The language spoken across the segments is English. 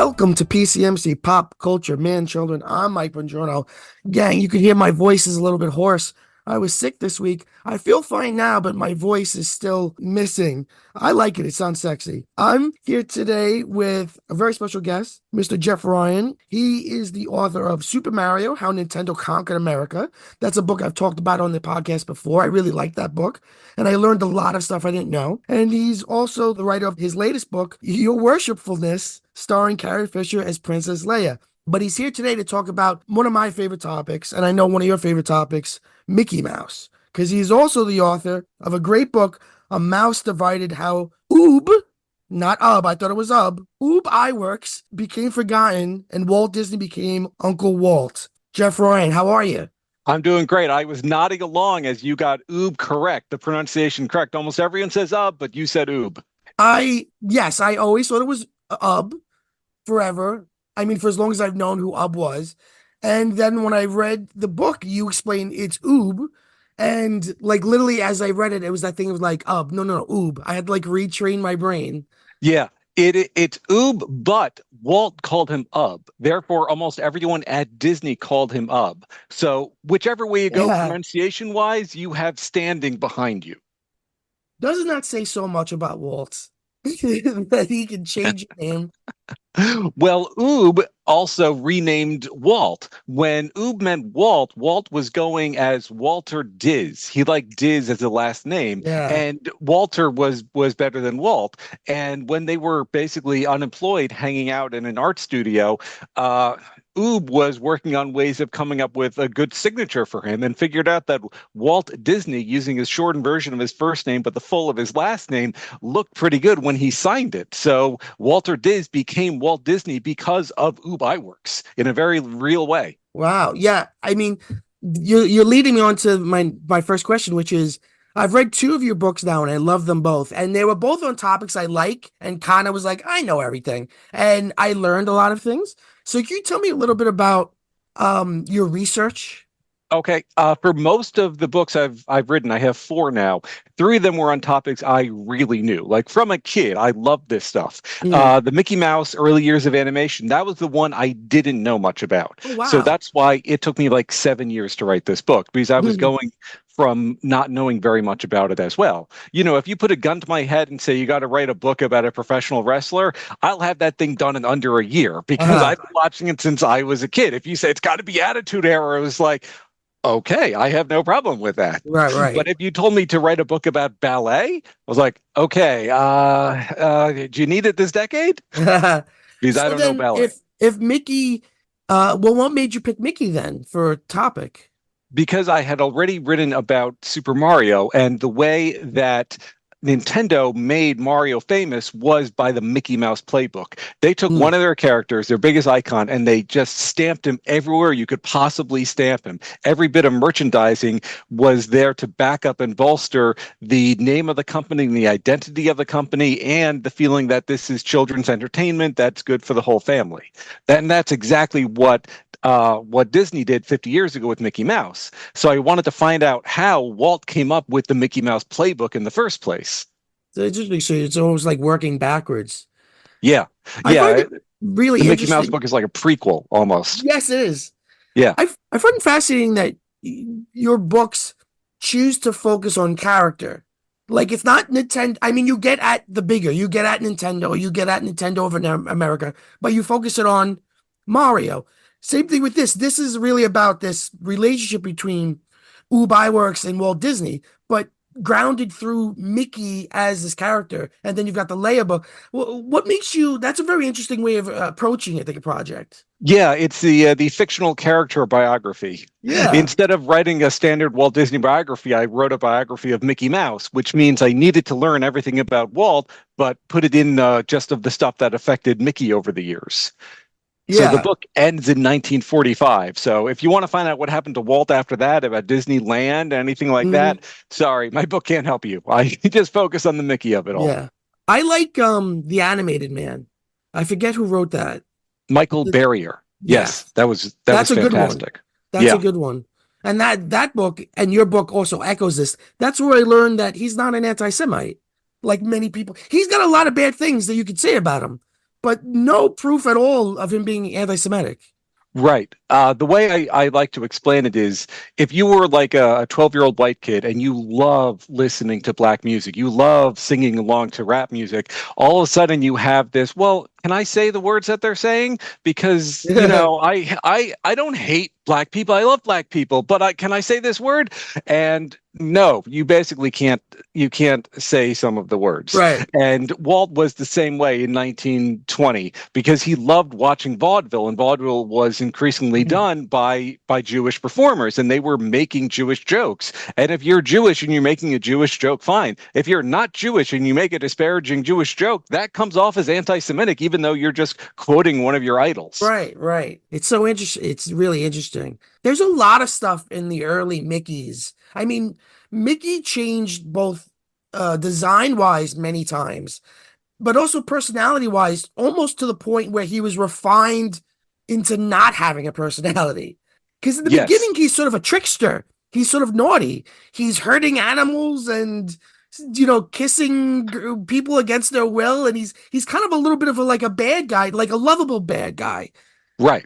Welcome to PCMC Pop Culture Man Children. I'm Mike Bongiorno. Gang, you can hear my voice is a little bit hoarse. I was sick this week. I feel fine now, but my voice is still missing. I like it. It sounds sexy. I'm here today with a very special guest, Mr. Jeff Ryan. He is the author of Super Mario, How Nintendo Conquered America. That's a book I've talked about on the podcast before. I really like that book, and I learned a lot of stuff I didn't know. And he's also the writer of his latest book, Your Worshipfulness, starring Carrie Fisher as Princess Leia. But he's here today to talk about one of my favorite topics, and I know one of your favorite topics, Mickey Mouse, because he's also the author of a great book, A Mouse Divided, How not Ub, I thought it was Ub Iwerks Became Forgotten, and Walt Disney became Uncle Walt. Jeff Ryan, how are you? I'm doing great. I was nodding along as you got Ub correct, the pronunciation correct. Almost everyone says Ub, but you said Ub. I always thought it was Ub forever. I mean, for as long as I've known who Ub was. And then when I read the book, you explained it's Ub. And like literally as I read it, it was that thing of like Ub. No, Ub. I had to like retrain my brain. Yeah, it's Ub, but Walt called him Ub. Therefore, almost everyone at Disney called him Ub. So whichever way you go, pronunciation-wise, you have standing behind you. Doesn't that say so much about Walt? That he can change his name. Well, Ub also renamed Walt. When Ub meant Walt, Walt was going as Walter Diz. He liked Diz as a last name, and Walter was better than Walt. And when they were basically unemployed, hanging out in an art studio, Ub was working on ways of coming up with a good signature for him and figured out that Walt Disney, using his shortened version of his first name but the full of his last name, looked pretty good when he signed it. So Walter Diz became Walt Disney because of Ub Iwerks in a very real way. Wow. Yeah. I mean, you're leading me on to my first question, which is, I've read two of your books now and I love them both. And they were both on topics I like and kind of was like, I know everything. And I learned a lot of things. So can you tell me a little bit about your research? Okay. For most of the books I've written, I have 4 now. 3 of them were on topics I really knew. Like from a kid, I loved this stuff. The Mickey Mouse early years of animation, that was the one I didn't know much about. Oh, wow. So that's why it took me like 7 years to write this book, because I was going from not knowing very much about it as well. You know, if you put a gun to my head and say you got to write a book about a professional wrestler, I'll have that thing done in under a year because I've been watching it since I was a kid. If you say it's got to be Attitude Era, it was like, okay, I have no problem with that. Right. But if you told me to write a book about ballet, I was like, okay, do you need it this decade? Because I don't know ballet. If Mickey, what made you pick Mickey then for a topic? Because I had already written about Super Mario, and the way that Nintendo made Mario famous was by the Mickey Mouse playbook. They took one of their characters, their biggest icon, and they just stamped him everywhere you could possibly stamp him. Every bit of merchandising was there to back up and bolster the name of the company, the identity of the company, and the feeling that this is children's entertainment that's good for the whole family. And that's exactly what Disney did 50 years ago with Mickey Mouse. So I wanted to find out how Walt came up with the Mickey Mouse playbook in the first place. So it's almost like working backwards. Yeah. I find it really the interesting. Mickey Mouse book is like a prequel almost. Yes, it is. Yeah. I find it fascinating that your books choose to focus on character. Like it's not Nintendo. I mean, you get at the bigger, you get at Nintendo over in America, but you focus it on Mario. Same thing with this. This is really about this relationship between Ub Iwerks and Walt Disney, but grounded through Mickey as this character. And then you've got the Leia book. What makes you, that's a very interesting way of approaching it, like a project. Yeah, it's the fictional character biography. Yeah. Instead of writing a standard Walt Disney biography, I wrote a biography of Mickey Mouse, which means I needed to learn everything about Walt, but put it in just of the stuff that affected Mickey over the years. So the book ends in 1945. So if you want to find out what happened to Walt after that, about Disneyland, anything like that, sorry, my book can't help you. I just focus on the Mickey of it all. Yeah. I like The Animated Man. I forget who wrote that. Michael Barrier. Yes, that was fantastic. Good one. That's a good one. And that book and your book also echoes this. That's where I learned that he's not an anti-Semite, like many people. He's got a lot of bad things that you could say about him, but no proof at all of him being anti-Semitic. Right. The way I like to explain it is if you were like a 12-year-old white kid and you love listening to black music, you love singing along to rap music, all of a sudden you have this, well, can I say the words that they're saying? Because, I don't hate black people. I love black people, but can I say this word? And no, you basically can't say some of the words. Right. And Walt was the same way in 1920 because he loved watching vaudeville, and vaudeville was increasingly done by Jewish performers, and they were making Jewish jokes. And if you're Jewish and you're making a Jewish joke, fine. If you're not Jewish and you make a disparaging Jewish joke, that comes off as anti-Semitic, even though you're just quoting one of your idols. Right, right. It's so interesting. It's really interesting. There's a lot of stuff in the early Mickeys. I mean, Mickey changed both design-wise many times, but also personality-wise, almost to the point where he was refined into not having a personality. Because in the Yes. beginning, he's sort of a trickster. He's sort of naughty. He's hurting animals and kissing people against their will, and he's kind of a little bit of like a bad guy, like a lovable bad guy. Right.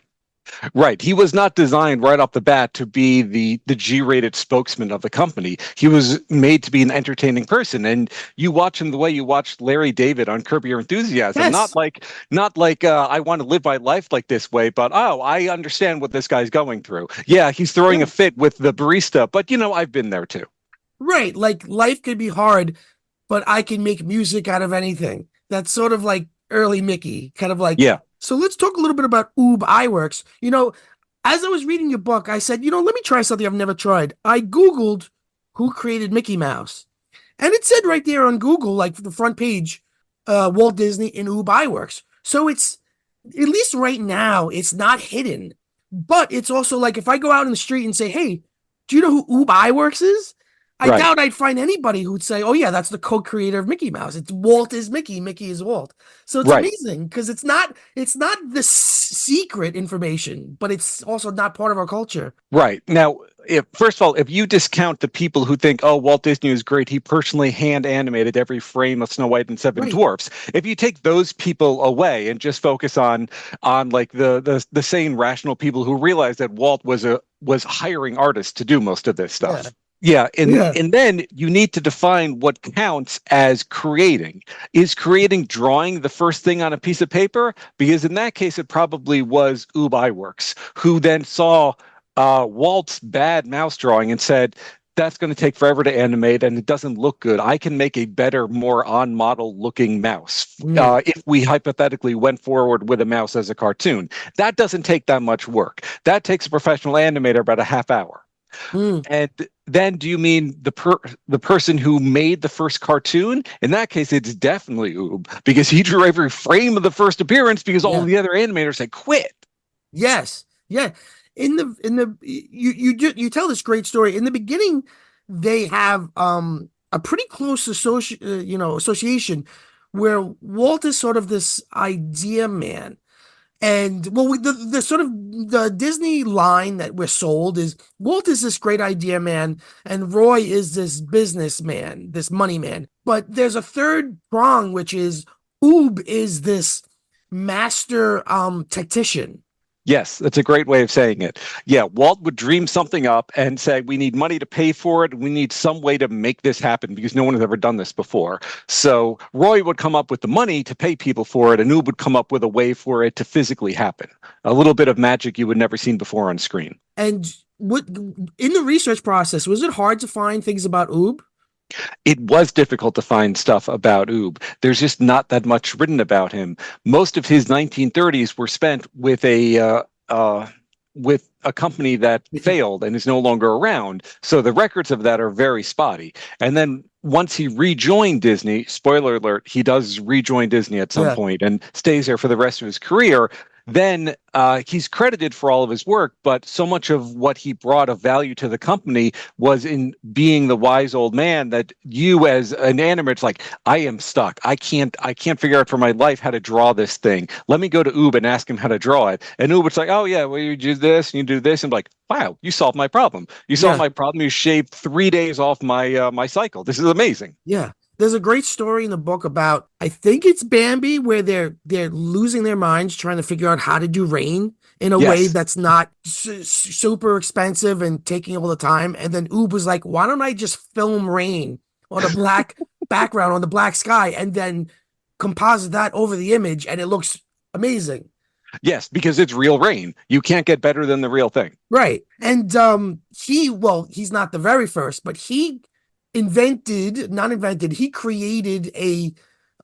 Right. He was not designed right off the bat to be the G-rated spokesman of the company. He was made to be an entertaining person. And you watch him the way you watched Larry David on Curb Your Enthusiasm. Yes. Not like I want to live my life like this way, but I understand what this guy's going through. Yeah, he's throwing a fit with the barista, but I've been there too. Right. Like life could be hard, but I can make music out of anything. That's sort of like early Mickey, kind of like. Yeah. So let's talk a little bit about Ub Iwerks. As I was reading your book, I said, let me try something I've never tried. I Googled who created Mickey Mouse. And it said right there on Google, like the front page, Walt Disney and Ub Iwerks. So it's, at least right now, it's not hidden. But it's also like if I go out in the street and say, hey, do you know who Ub Iwerks is? I doubt I'd find anybody who'd say, oh, yeah, that's the co-creator of Mickey Mouse. It's Walt is Mickey, Mickey is Walt. So it's amazing because it's not the secret information, but it's also not part of our culture. Right. Now, first of all, if you discount the people who think, oh, Walt Disney was great, he personally hand animated every frame of Snow White and Seven Dwarfs. If you take those people away and just focus on like the sane, rational people who realize that Walt was hiring artists to do most of this stuff. Yeah. Yeah, and then you need to define what counts as creating. Is creating drawing the first thing on a piece of paper? Because in that case, it probably was Ub Iwerks, who then saw Walt's bad mouse drawing and said, that's going to take forever to animate and it doesn't look good. I can make a better, more on-model looking mouse if we hypothetically went forward with a mouse as a cartoon. That doesn't take that much work. That takes a professional animator about a half hour. And then do you mean the person who made the first cartoon? In that case, it's definitely Ub, because he drew every frame of the first appearance because all the other animators had quit. Yes. Yeah. You tell this great story. In the beginning, they have a pretty close association where Walt is sort of this idea man. And the sort of the Disney line that we're sold is Walt is this great idea man and Roy is this businessman, this money man. But there's a third prong, which is Ub is this master tactician. Yes, that's a great way of saying it. Yeah, Walt would dream something up and say, we need money to pay for it. We need some way to make this happen because no one has ever done this before. So Roy would come up with the money to pay people for it, and Ub would come up with a way for it to physically happen. A little bit of magic you had never seen before on screen. And in the research process, was it hard to find things about Ub? It was difficult to find stuff about Ub. There's just not that much written about him. Most of his 1930s were spent with a company that failed and is no longer around. So the records of that are very spotty. And then once he rejoined Disney, spoiler alert, he does rejoin Disney at some point and stays there for the rest of his career. Then he's credited for all of his work, but so much of what he brought of value to the company was in being the wise old man that you as an animator, it's like, I am stuck. I can't figure out for my life how to draw this thing. Let me go to Ub and ask him how to draw it. And Ub's like, oh yeah, well you do this and you do this. And I'm like, wow, you solved my problem. You solved my problem. You shaved 3 days off my cycle. This is amazing. Yeah. There's a great story in the book about, I think it's Bambi, where they're losing their minds trying to figure out how to do rain in a way Yes. that's not super expensive and taking all the time. And then Ub was like, "Why don't I just film rain on a black background on the black sky and then composite that over the image, and it looks amazing." Yes, because it's real rain. You can't get better than the real thing. Right. And he's not the very first, but he not invented, he created a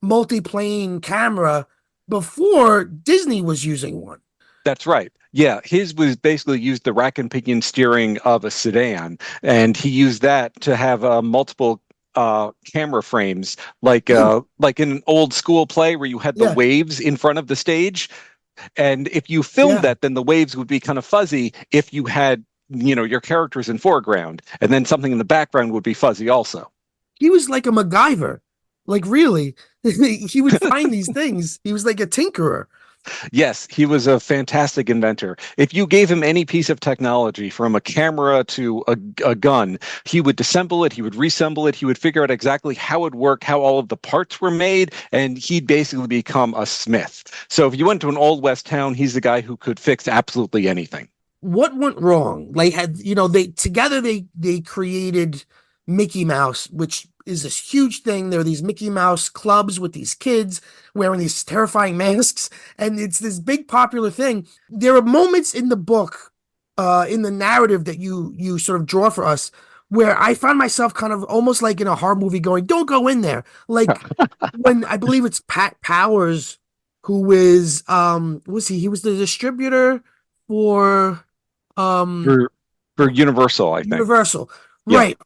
multi-plane camera before Disney was using one. That's right. Yeah, his was basically used the rack and pinion steering of a sedan, and he used that to have multiple camera frames, like in an old school play where you had the Yeah. waves in front of the stage. And if you filmed Yeah. that, then the waves would be kind of fuzzy if you had, your characters in foreground, and then something in the background would be fuzzy also. He was like a MacGyver. Like really. He would find these things. He was like a tinkerer. Yes, he was a fantastic inventor. If you gave him any piece of technology, from a camera to a gun, he would disassemble it, he would reassemble it, he would figure out exactly how it worked, how all of the parts were made, and he'd basically become a smith. So if you went to an old West town, he's the guy who could fix absolutely anything. What went wrong? Like they created Mickey Mouse, which is this huge thing. There are these Mickey Mouse clubs with these kids wearing these terrifying masks, and it's this big popular thing. There are moments in the book, in the narrative that you sort of draw for us, where I found myself kind of almost like in a horror movie going, "Don't go in there." Like when I believe it's Pat Powers, who is was he? He was the distributor for um For Universal, I think. Universal. Yeah. Right.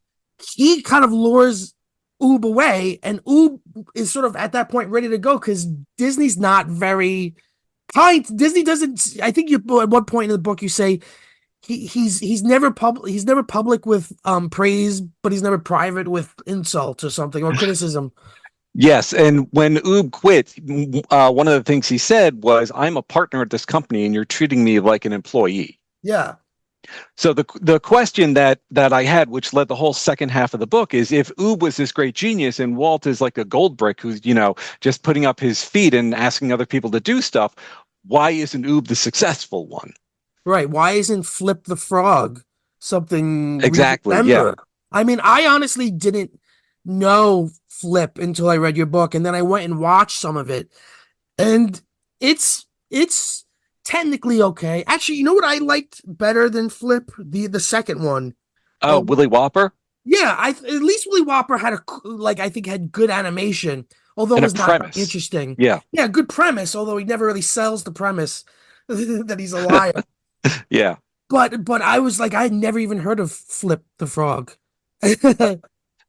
He kind of lures Ub away, and Ub is sort of at that point ready to go because Disney's not very kind. Disney doesn't. I think you at one point in the book you say he's never public. He's never public with praise, but he's never private with insult or something or criticism. Yes, and when Ub quit, one of the things he said was, "I'm a partner at this company, and you're treating me like an employee." Yeah. So the question that I had, which led the whole second half of the book, is if Ub was this great genius and Walt is like a gold brick who's just putting up his feet and asking other people to do stuff, why isn't Ub the successful one? Right. Why isn't Flip the Frog something we Exactly. remember? Yeah. I mean, I honestly didn't know Flip until I read your book, and then I went and watched some of it, and it's technically okay. Actually, you know what I liked better than Flip? The second one. Oh, Willy Whopper Yeah, at least Willy Whopper had I think had good animation, although it and a was not very premise. interesting. Yeah. Yeah, good premise, although he never really sells the premise that he's a liar. Yeah. But I was like, I had never even heard of Flip the Frog.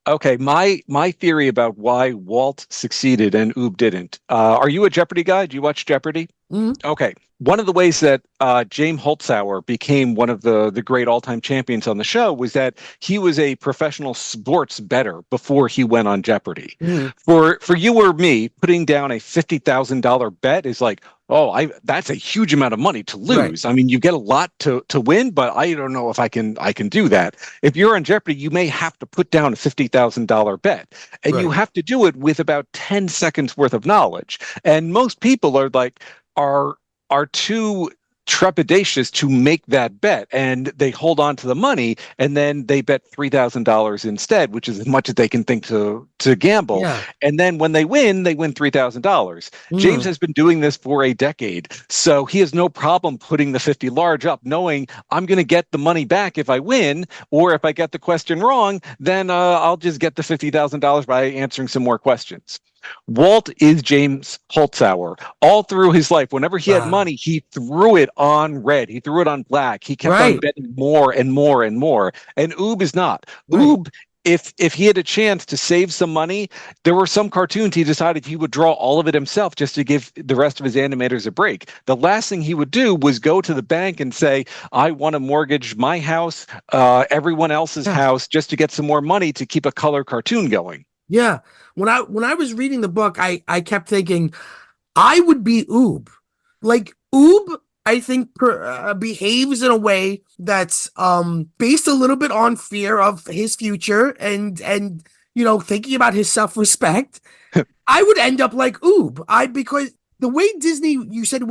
Okay, my theory about why Walt succeeded and Ub didn't. Are you a Jeopardy guy? Do you watch Jeopardy? Mhm. Okay. One of the ways that James Holzhauer became one of the great all-time champions on the show was that he was a professional sports bettor before he went on Jeopardy. Mhm. For you or me, putting down a $50,000 bet is like, oh, that's a huge amount of money to lose. Right. I mean, you get a lot to win, but I don't know if I can do that. If you're on Jeopardy, you may have to put down a $50,000 bet, and you Right. have to do it with about 10 seconds worth of knowledge. And most people are too trepidatious to make that bet, and they hold on to the money, and then they bet $3,000 instead, which is as much as they can think to gamble. Yeah. And then when they win $3,000. James Mhm. has been doing this for a decade, so he has no problem putting the 50 large up, knowing I'm going to get the money back if I win, or if I get the question wrong, then I'll just get the $50,000 by answering some more questions. Walt is James Holzhauer. All through his life, whenever he had Wow. money, he threw it on red. He threw it on black. He kept on Right. betting more and more and more. And Ub is not. Right. Ub, if he had a chance to save some money, there were some cartoons he decided he would draw all of it himself just to give the rest of his animators a break. The last thing he would do was go to the bank and say, "I want to mortgage my house, everyone else's Yeah. house, just to get some more money to keep a color cartoon going." Yeah. When I was reading the book, I kept thinking I would be Ub. Like Ub, I think behaves in a way that's based a little bit on fear of his future and thinking about his self-respect, I would end up like Oob. Because the way Disney, you said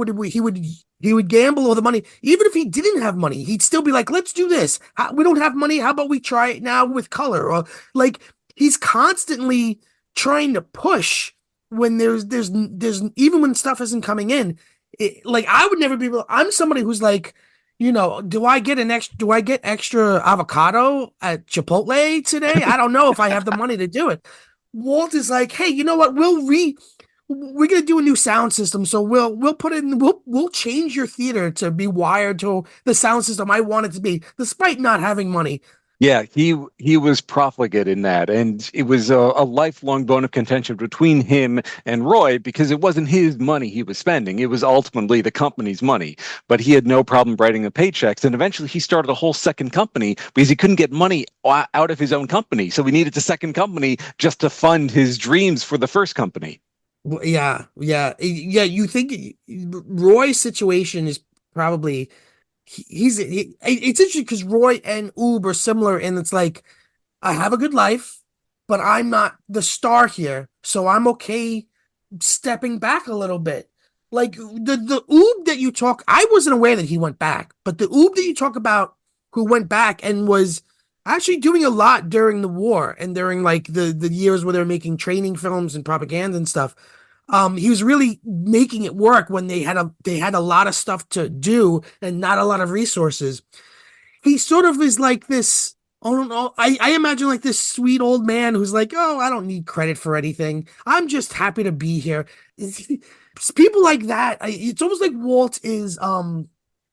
he would gamble all the money. Even if he didn't have money, he'd still be like, let's do this. We don't have money. How about we try it now with color? Or like he's constantly trying to push when there's even when stuff isn't coming in. Like I would never be able. I'm somebody who's like, do I get extra avocado at Chipotle today? I don't know if I have the money to do it. Walt is like, hey, you know what? We're gonna do a new sound system, so we'll put in we'll change your theater to be wired to the sound system I want it to be, despite not having money. Yeah, he was profligate in that, and it was a lifelong bone of contention between him and Roy because it wasn't his money he was spending; it was ultimately the company's money. But he had no problem writing the paychecks, and eventually he started a whole second company because he couldn't get money out of his own company, so he needed a second company just to fund his dreams for the first company. Yeah. You think Roy's situation is probably it's interesting because Roy and Oob are similar, and it's like I have a good life, but I'm not the star here, so I'm okay stepping back a little bit. Like the Oob that you talk, I wasn't aware that he went back, but the Oob that you talk about who went back and was actually doing a lot during the war and during like the years where they were making training films and propaganda and stuff. He was really making it work when they had a lot of stuff to do and not a lot of resources. He sort of is like this. I don't know. I imagine like this sweet old man who's like, oh, I don't need credit for anything. I'm just happy to be here. People like that. It's almost like Walt is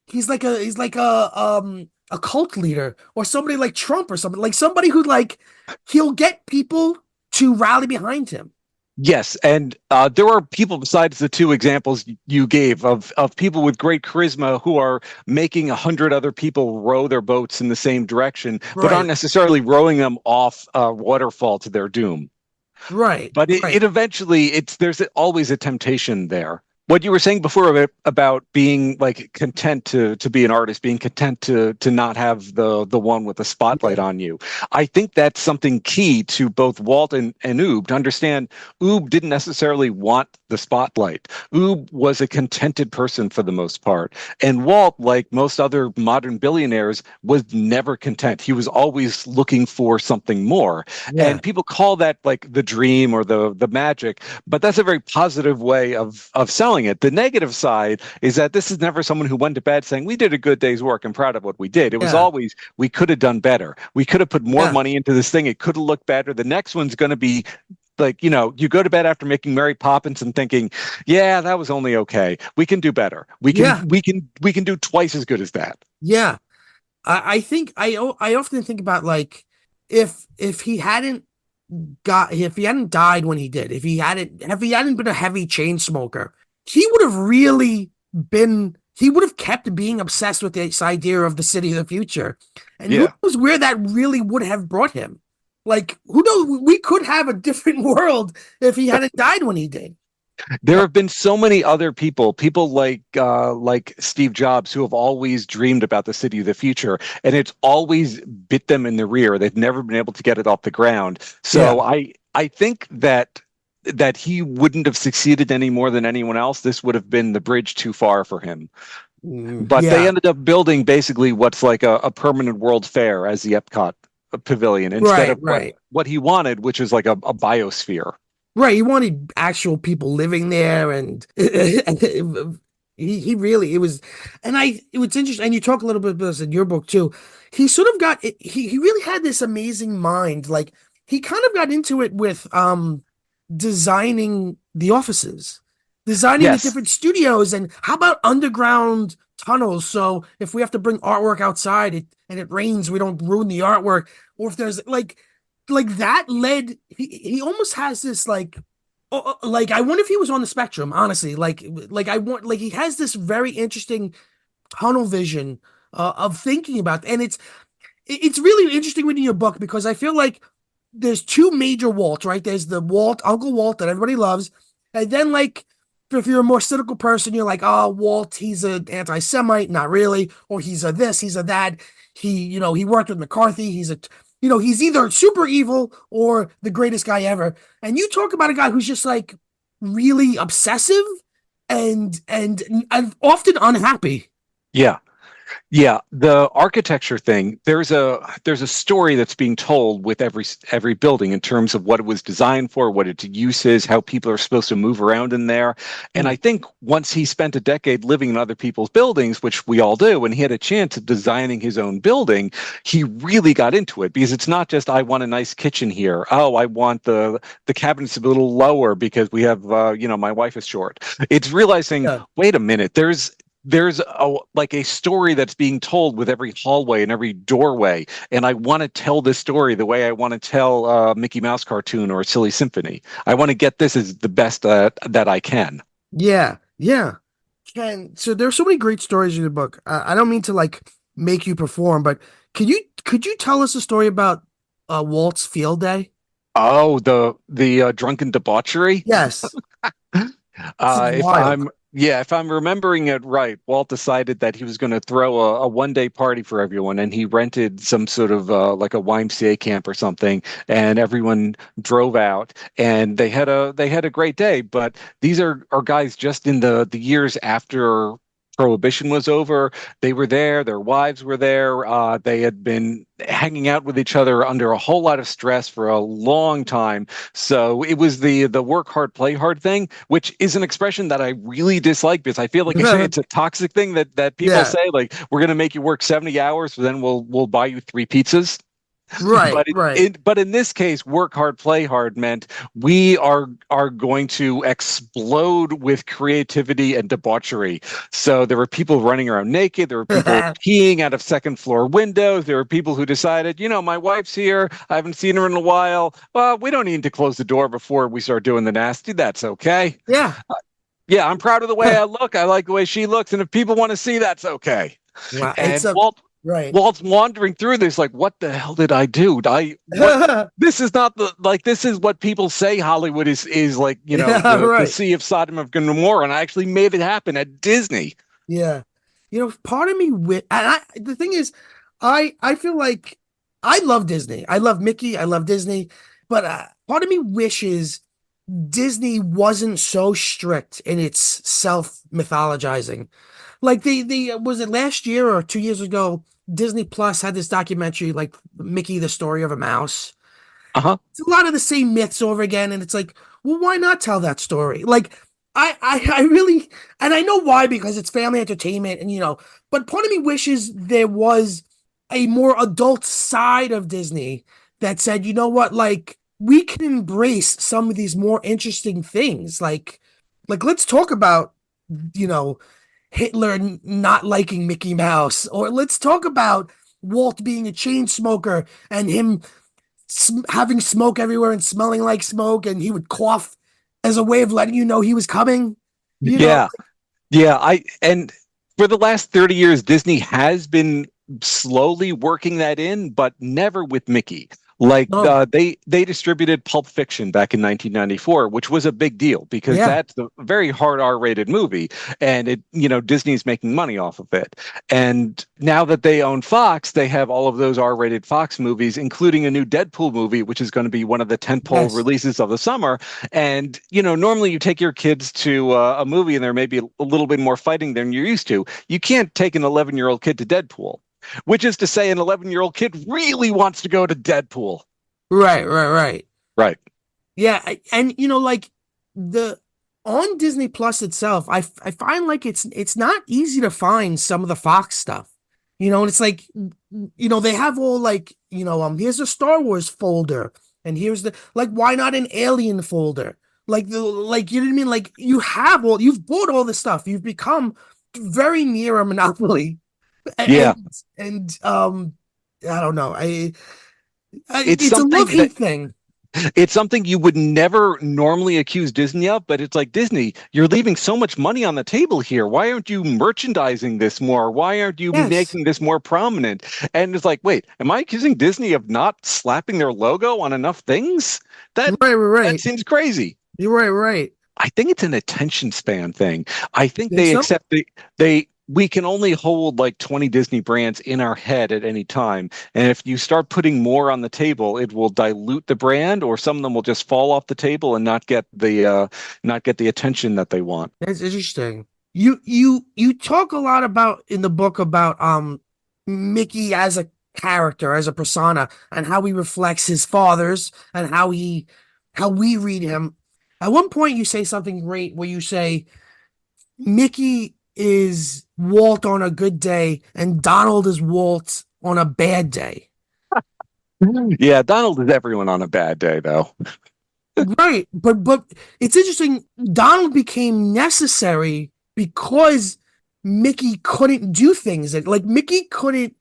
he's like a cult leader or somebody like Trump or something like somebody who like he'll get people to rally behind him. Yes, and there are people besides the two examples you gave of people with great charisma who are making 100 other people row their boats in the same direction, but aren't Right, necessarily rowing them off a waterfall to their doom. right, But it right. eventually there's always a temptation there. What you were saying before about being like content to be an artist, being content to not have the one with the spotlight Yeah, on you. I think that's something key to both Walt and Oob to understand. Oob didn't necessarily want the spotlight. Oob was a contented person for the most part. And Walt, like most other modern billionaires, was never content. He was always looking for something more. yeah, And people call that like the dream or the magic, but that's a very positive way of selling it. The negative side is that this is never someone who went to bed saying we did a good day's work and proud of what we did. It was yeah, always we could have done better. We could have put more yeah, money into this thing. It could have looked better. The next one's going to be like, you go to bed after making Mary Poppins and thinking, yeah, that was only okay. We can do better. We can yeah, we can do twice as good as that. yeah. I think I often think about like if he hadn't if he hadn't died when he did, if he hadn't been a heavy chain smoker, he would have really he would have kept being obsessed with this idea of the city of the future. And who Yeah. knows where that really would have brought him? Like, who knows? We could have a different world if he hadn't died when he did. There have been so many other people like Steve Jobs, who have always dreamed about the city of the future, and it's always bit them in the rear. They've never been able to get it off the ground. Yeah. So I think that he wouldn't have succeeded any more than anyone else. This would have been the bridge too far for him. But they Yeah. ended up building basically what's like a permanent World Fair as the Epcot pavilion instead Right, of what right. what he wanted, which is like a biosphere. Right, he wanted actual people living there, and he really it was, and it was interesting. And you talk a little bit about this in your book too. He sort of got he really had this amazing mind. Like he kind of got into it with designing the offices, designing the Yes. different studios, and how about underground tunnels? So if we have to bring artwork outside and it rains, we don't ruin the artwork. Or if there's like that led he almost has this like I wonder if he was on the spectrum, honestly. Like I want like he has this very interesting tunnel vision of thinking about, and it's really interesting reading your book because I feel like there's two major Walts, right? There's the Walt, Uncle Walt that everybody loves, and then like if you're a more cynical person, you're like, oh, Walt, he's an anti-Semite, not really, or he's a this, he's a that. He worked with McCarthy. he's either super evil or the greatest guy ever. And you talk about a guy who's just like really obsessive and often unhappy. Yeah. Yeah, the architecture thing, there's a story that's being told with every building in terms of what it was designed for, what its use is, how people are supposed to move around in there. And I Mm. think once he spent a decade living in other people's buildings, which we all do, and he had a chance of designing his own building, he really got into it because it's not just I want a nice kitchen here. Oh, I want the cabinets a little lower because we have my wife is short. It's realizing, Yeah. wait a minute, there's a story that's being told with every hallway and every doorway, and I want to tell this story the way I want to tell a Mickey Mouse cartoon or a silly symphony. I want to get this as the best that I can. Yeah. Yeah. So there's so many great stories in the book. I don't mean to like make you perform, but could you tell us a story about Walt's field day? Oh, the drunken debauchery. Yes. This is If wild. I'm remembering it right, Walt decided that he was going to throw a 1 day party for everyone, and he rented some sort of like a YMCA camp or something, and everyone drove out, and they had a great day. But these are guys just in the years after Prohibition was over. They were there, their wives were there. They had been hanging out with each other under a whole lot of stress for a long time. So it was the work hard, play hard thing, which is an expression that I really dislike because I feel like it's a toxic thing that people Yeah. say, like, we're going to make you work 70 hours, but then we'll buy you 3 pizzas. Right. But Right. but in this case, work hard, play hard meant we are going to explode with creativity and debauchery. So there were people running around naked. There were people peeing out of second floor windows. There were people who decided, my wife's here. I haven't seen her in a while. Well, we don't need to close the door before we start doing the nasty. That's okay. Yeah. Yeah, I'm proud of the way I look. I like the way she looks. And if people want to see, that's okay. Wow. It's And a right. Walt's wandering through this like, what the hell did I do? This is not this is what people say Hollywood is like, Yeah. the Right. Sea of Sodom of Gomorrah, and I actually made it happen at Disney. Yeah. Part of me the thing is, I feel like I love Disney. I love Mickey. I love Disney, but part of me wishes Disney wasn't so strict in its self mythologizing. Like the was it last year or 2 years ago? Disney Plus had this documentary, like Mickey, the Story of a Mouse. Uh-huh. It's a lot of the same myths over again, and it's like, well, why not tell that story? Like, I really, and I know why, because it's family entertainment, and but part of me wishes there was a more adult side of Disney that said, you know what, like we can embrace some of these more interesting things, like let's talk about, you know, Hitler not liking Mickey Mouse, or let's talk about Walt being a chain smoker and him having smoke everywhere and smelling like smoke, and he would cough as a way of letting you know he was coming. You know, Yeah. Yeah, and for the last 30 years, Disney has been slowly working that in, but never with Mickey. Like no, they distributed Pulp Fiction back in 1994, which was a big deal because yeah, that's a very hard R-rated movie, and Disney's making money off of it. And now that they own Fox, they have all of those R-rated Fox movies, including a new Deadpool movie, which is going to be one of the tentpole yes, releases of the summer. And normally you take your kids to a movie and there may be a little bit more fighting than you're used to. You can't take an 11-year-old kid to Deadpool, which is to say an 11-year-old kid really wants to go to Deadpool. right. Right. Yeah, and like the on Disney Plus itself, I find like it's not easy to find some of the Fox stuff. And it's like, they have all like, here's a Star Wars folder, and here's the like, why not an Alien folder? You know what I mean? Like you've bought all this stuff. You've become very near a monopoly. Yeah. And I don't know. It's It's a love something hate thing. it's something you would never normally accuse Disney of, but it's like, Disney, you're leaving so much money on the table here. Why aren't you merchandising this more? Why aren't you Yes. making this more prominent? And it's like, wait, am I accusing Disney of not slapping their logo on enough things? That Right. seems crazy. You're right. I think it's an attention span thing. I think Think they so? accept they we can only hold like 20 Disney brands in our head at any time. And if you start putting more on the table, it will dilute the brand, or some of them will just fall off the table and not get the attention that they want. That's interesting. You talk a lot about in the book about Mickey as a character, as a persona, and how he reflects his father's and how we read him. At one point you say something great where you say Mickey is Walt on a good day and Donald is Walt on a bad day. Yeah, Donald is everyone on a bad day, though. Right, but it's interesting. Donald became necessary because Mickey couldn't do things like Mickey couldn't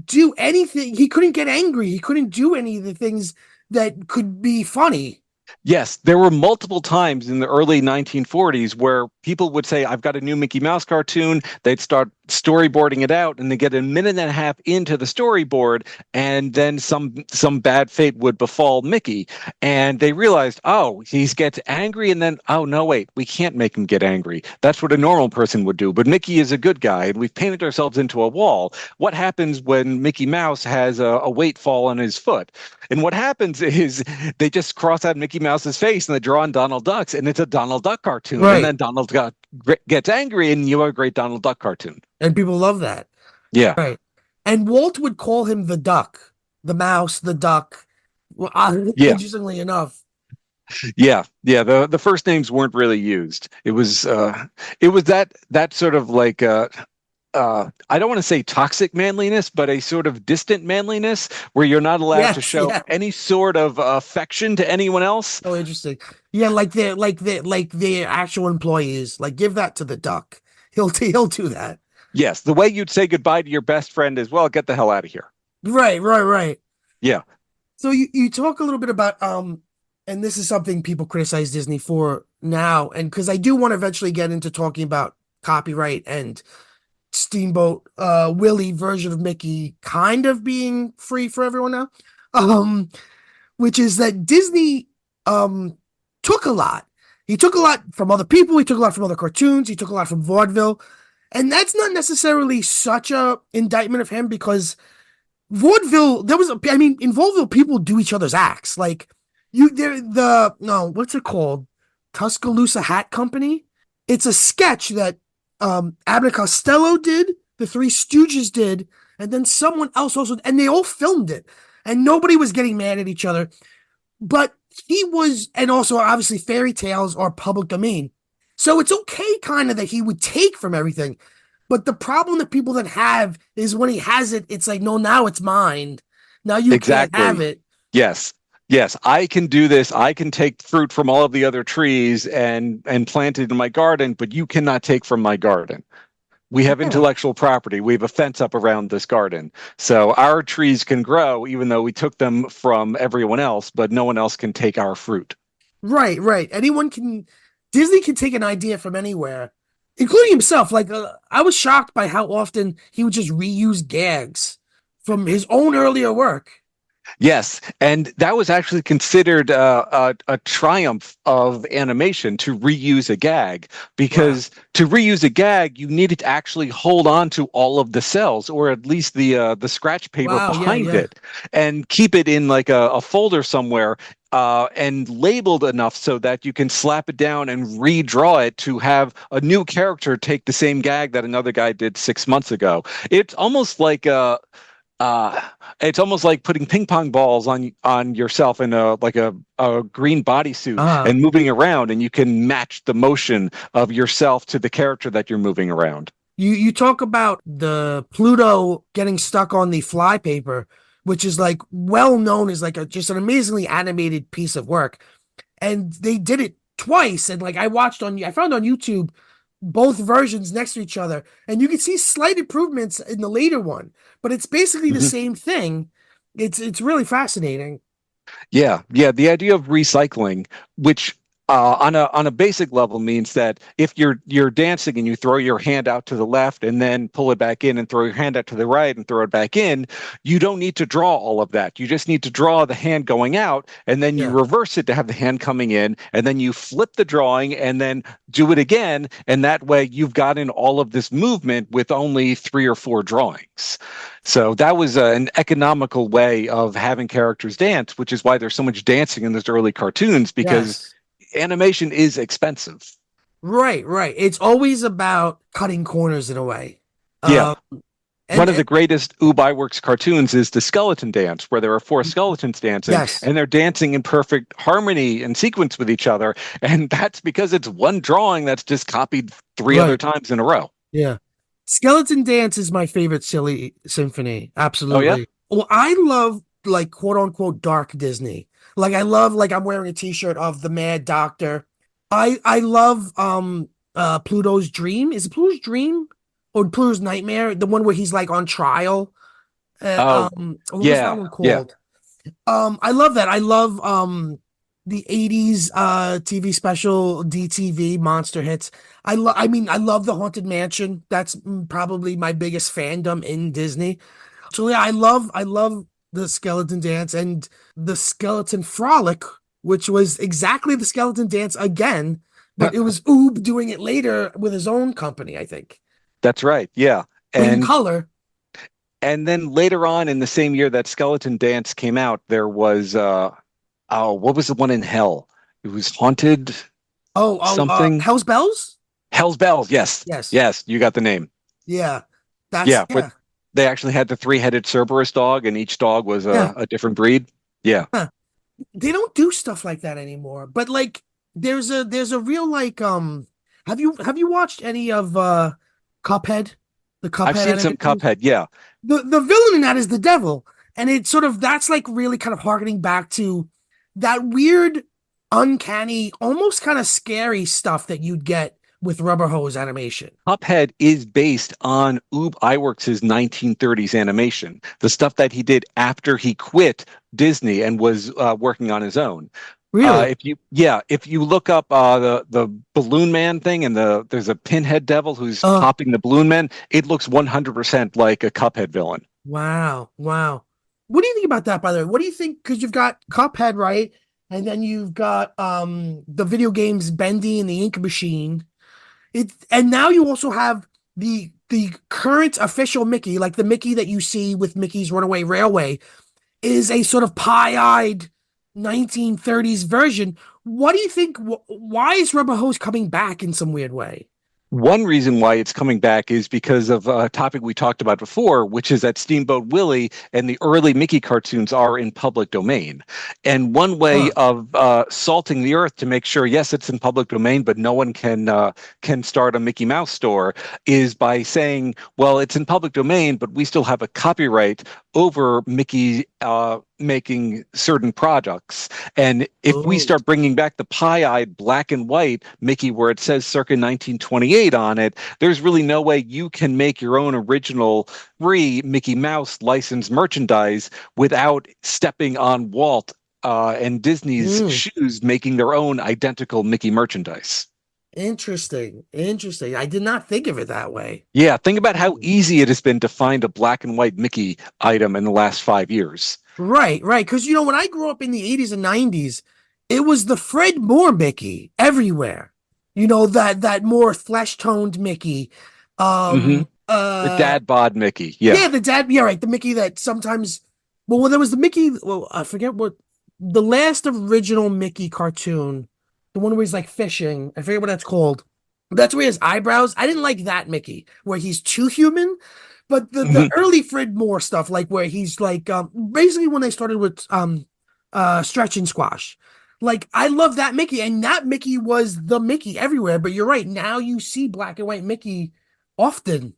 do anything. He couldn't get angry. He couldn't do any of the things that could be funny. Yes, there were multiple times in the early 1940s where people would say, I've got a new Mickey Mouse cartoon. They'd start storyboarding it out, and they get a minute and a half into the storyboard, and then some bad fate would befall Mickey. And they realized, oh, he gets angry, and then, oh, no, wait, we can't make him get angry. That's what a normal person would do. But Mickey is a good guy, and we've painted ourselves into a wall. What happens when Mickey Mouse has a weight fall on his foot? And what happens is they just cross out Mickey Mouse's face and they draw on Donald Duck's, and it's a Donald Duck cartoon. Right. And then Donald gets angry, and you have a great Donald Duck cartoon. And people love that. Yeah. Right. And Walt would call him the duck, the mouse, the duck. Well, Yeah. interestingly enough. Yeah. Yeah. The first names weren't really used. It was that sort of like I don't want to say toxic manliness, but a sort of distant manliness where you're not allowed to show any sort of affection to anyone else. Oh, interesting. Yeah, like the actual employees. Like, give that to the duck. He'll do that. Yes, the way you'd say goodbye to your best friend is, well, get the hell out of here. Right. Yeah. So you talk a little bit about and this is something people criticize Disney for now, and because I do want to eventually get into talking about copyright and Steamboat Willie version of Mickey kind of being free for everyone now. Which is that Disney took a lot. He took a lot from other people, he took a lot from other cartoons, he took a lot from vaudeville. And that's not necessarily such a indictment of him because vaudeville, in vaudeville, people do each other's acts. Like what's it called? Tuscaloosa Hat Company. It's a sketch that Abbott and Costello did, the Three Stooges did, and then someone else also, and they all filmed it, and nobody was getting mad at each other. But he was, and also obviously fairy tales are public domain. So it's okay kind of that he would take from everything. But the problem that people then have is when he has it, it's like, no, now it's mine. Now you can't have it. Yes. Yes, I can do this. I can take fruit from all of the other trees and plant it in my garden, but you cannot take from my garden. We have intellectual property. We have a fence up around this garden. So our trees can grow even though we took them from everyone else, but no one else can take our fruit. Right. Disney can take an idea from anywhere, including himself. Like, I was shocked by how often he would just reuse gags from his own earlier work. Yes, and that was actually considered a triumph of animation to reuse a gag, because to reuse a gag, you needed to actually hold on to all of the cells, or at least the scratch paper behind it, and keep it in like a folder somewhere, and labeled enough so that you can slap it down and redraw it to have a new character take the same gag that another guy did 6 months ago. It's almost like putting ping pong balls on yourself in a green bodysuit and moving around, and you can match the motion of yourself to the character that you're moving around. You talk about the Pluto getting stuck on the fly paper, which is like well known as like just an amazingly animated piece of work, and they did it twice. And like I found on YouTube both versions next to each other, and you can see slight improvements in the later one, but it's basically the same thing. It's really fascinating. Yeah. The idea of recycling, which On a basic level means that if you're dancing and you throw your hand out to the left and then pull it back in and throw your hand out to the right and throw it back in, you don't need to draw all of that. You just need to draw the hand going out and then you Yeah. reverse it to have the hand coming in and then you flip the drawing and then do it again, and that way you've gotten all of this movement with only 3 or 4 drawings. So that was an economical way of having characters dance, which is why there's so much dancing in those early cartoons, because Yes. animation is expensive. Right, right. It's always about cutting corners in a way. Yeah. Um, One of and the greatest Ub Iwerks cartoons is the skeleton dance, where there are 4 skeletons dancing, yes, and they're dancing in perfect harmony and sequence with each other. And that's because it's one drawing that's just copied 3 other right. times in a row. Yeah. Skeleton Dance is my favorite silly symphony. Oh, yeah? Absolutely. Well, I love like quote unquote dark Disney. Like I love like I'm wearing a t-shirt of the Mad Doctor. I love Pluto's Dream. Is it Pluto's Dream or Pluto's Nightmare? The one where he's like on trial. Oh, What was that yeah. one Yeah. called? I love that. I love the 80s TV special DTV Monster Hits. I love the Haunted Mansion. That's probably my biggest fandom in Disney. So yeah, I love the Skeleton Dance and the Skeleton Frolic, which was exactly the Skeleton Dance again, but it was Oob doing it later with his own company, I think. That's right. Yeah. But in And color. and then later on in the same year that Skeleton Dance came out, there was oh, what was the one in Hell? It was Haunted something. Hell's Bells? Hell's Bells. Yes. Yes. Yes, you got the name. Yeah. Yeah, but Yeah. they actually had the 3-headed Cerberus dog, and each dog was Yeah. a different breed. Yeah. Huh. They don't do stuff like that anymore. But like there's a real like have you watched any of Cuphead? The I've Cuphead seen some animation? Cuphead. Yeah. The villain in that is the devil. And it's sort of that's like really kind of harkening back to that weird, uncanny, almost kind of scary stuff that you'd get with rubber hose animation. Cuphead is based on Ub Iwerks' 1930s animation, the stuff that he did after he quit Disney and was working on his own. Really? If you look up the Balloon Man thing and there's a Pinhead Devil who's Uh popping the Balloon Man, it looks 100% like a Cuphead villain. wow. Wow. What do you think about that, by the way? What do you think? Because you've got Cuphead, right? And then you've got the video games Bendy and the Ink Machine. And now you also have the current official Mickey, like the Mickey that you see with Mickey's Runaway Railway, is a sort of pie-eyed 1930s version. What do you think? Why is Rubber Hose coming back in some weird way? One reason why it's coming back is because of a topic we talked about before, which is that Steamboat Willie and the early Mickey cartoons are in public domain. And one way Huh. of salting the earth to make sure, yes, it's in public domain, but no one can start a Mickey Mouse store is by saying, well, it's in public domain, but we still have a copyright over Mickey making certain products. And if we Oh. start bringing back the pie-eyed black and white Mickey where it says circa 1928 on it, there's really no way you can make your own original free Mickey Mouse licensed merchandise without stepping on Walt and Disney's Hmm. shoes making their own identical Mickey merchandise. Interesting. Interesting. I did not think of it that way. Yeah, think about how easy it has been to find a black and white Mickey item in the last 5 years. Right, right. Because when I grew up in the 80s and 90s, it was the Fred Moore Mickey everywhere. That more flesh-toned Mickey. Hmm. The dad bod Mickey. Yeah. Yeah, the dad, yeah, right. The Mickey that sometimes, well, there was the Mickey, well, I forget what the last original Mickey cartoon, the one where he's like fishing. I forget what that's called. That's where his eyebrows. I didn't like that Mickey, where he's too human. But the Mhm. early Fred Moore stuff, like where he's like basically when they started with Stretch and Squash. Like I love that Mickey, and that Mickey was the Mickey everywhere. But you're right, now you see black and white Mickey often,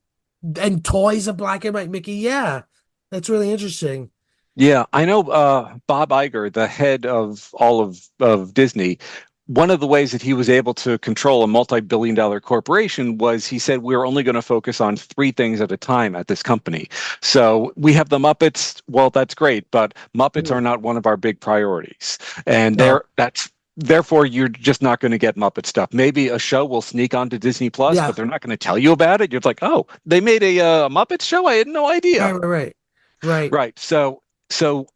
and toys of black and white Mickey. Yeah, that's really interesting. Yeah, I know Bob Iger, the head of all of Disney, one of the ways that he was able to control a multi-billion-dollar corporation was he said, we're only going to focus on 3 things at a time at this company. So we have the Muppets. Well, that's great, but Muppets are Mm. not one of our big priorities. And No. that's therefore you're just not going to get Muppet stuff. Maybe a show will sneak onto Disney Plus, Yeah. but they're not going to tell you about it. You're like, oh, they made a Muppet show. I had no Right, idea. right, right. Right. Right. So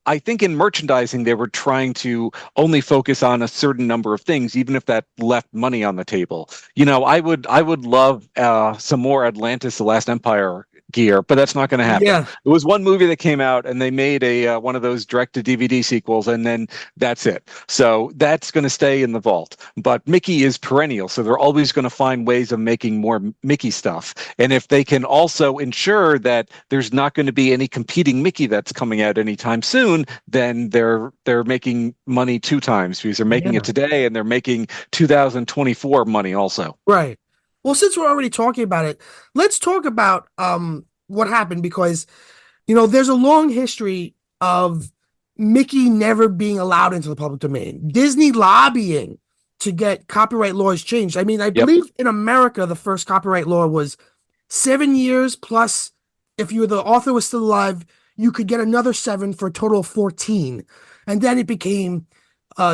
I think in merchandising they were trying to only focus on a certain number of things, even if that left money on the table. I would love some more Atlantis: The Last Empire gear, but that's not going to happen. Yeah. It was one movie that came out, and they made a one of those direct to DVD sequels, and then that's it. So that's going to stay in the vault. But Mickey is perennial, so they're always going to find ways of making more Mickey stuff. And if they can also ensure that there's not going to be any competing Mickey that's coming out anytime soon, then they're making money two times, because they're making it Yeah. today and they're making 2024 money also. Right. Well, since we're already talking about it, let's talk about what happened, because there's a long history of Mickey never being allowed into the public domain. Disney lobbying to get copyright laws changed. I mean, I Yep. believe in America the first copyright law was 7 years plus, if the author was still alive, you could get another 7 for a total of 14. And then it became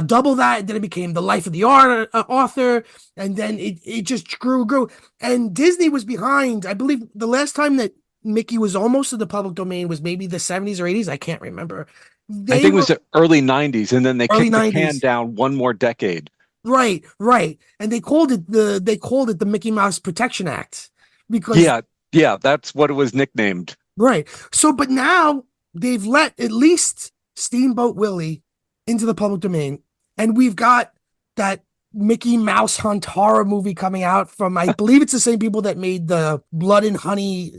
double that. And then it became the life of the author. And then it just grew. And Disney was behind. I believe the last time that Mickey was almost in the public domain was maybe the 70s or 80s. I can't remember. I They think it were was the early 90s, and then they early kicked the can 90s. down one more decade. Right, right. And they called it the Mickey Mouse Protection Act because Yeah, yeah, that's what it was nicknamed. right. So but now they've let at least Steamboat Willie into the public domain, and we've got that Mickey Mouse Hunt horror movie coming out from, I believe it's the same people that made the Blood and Honey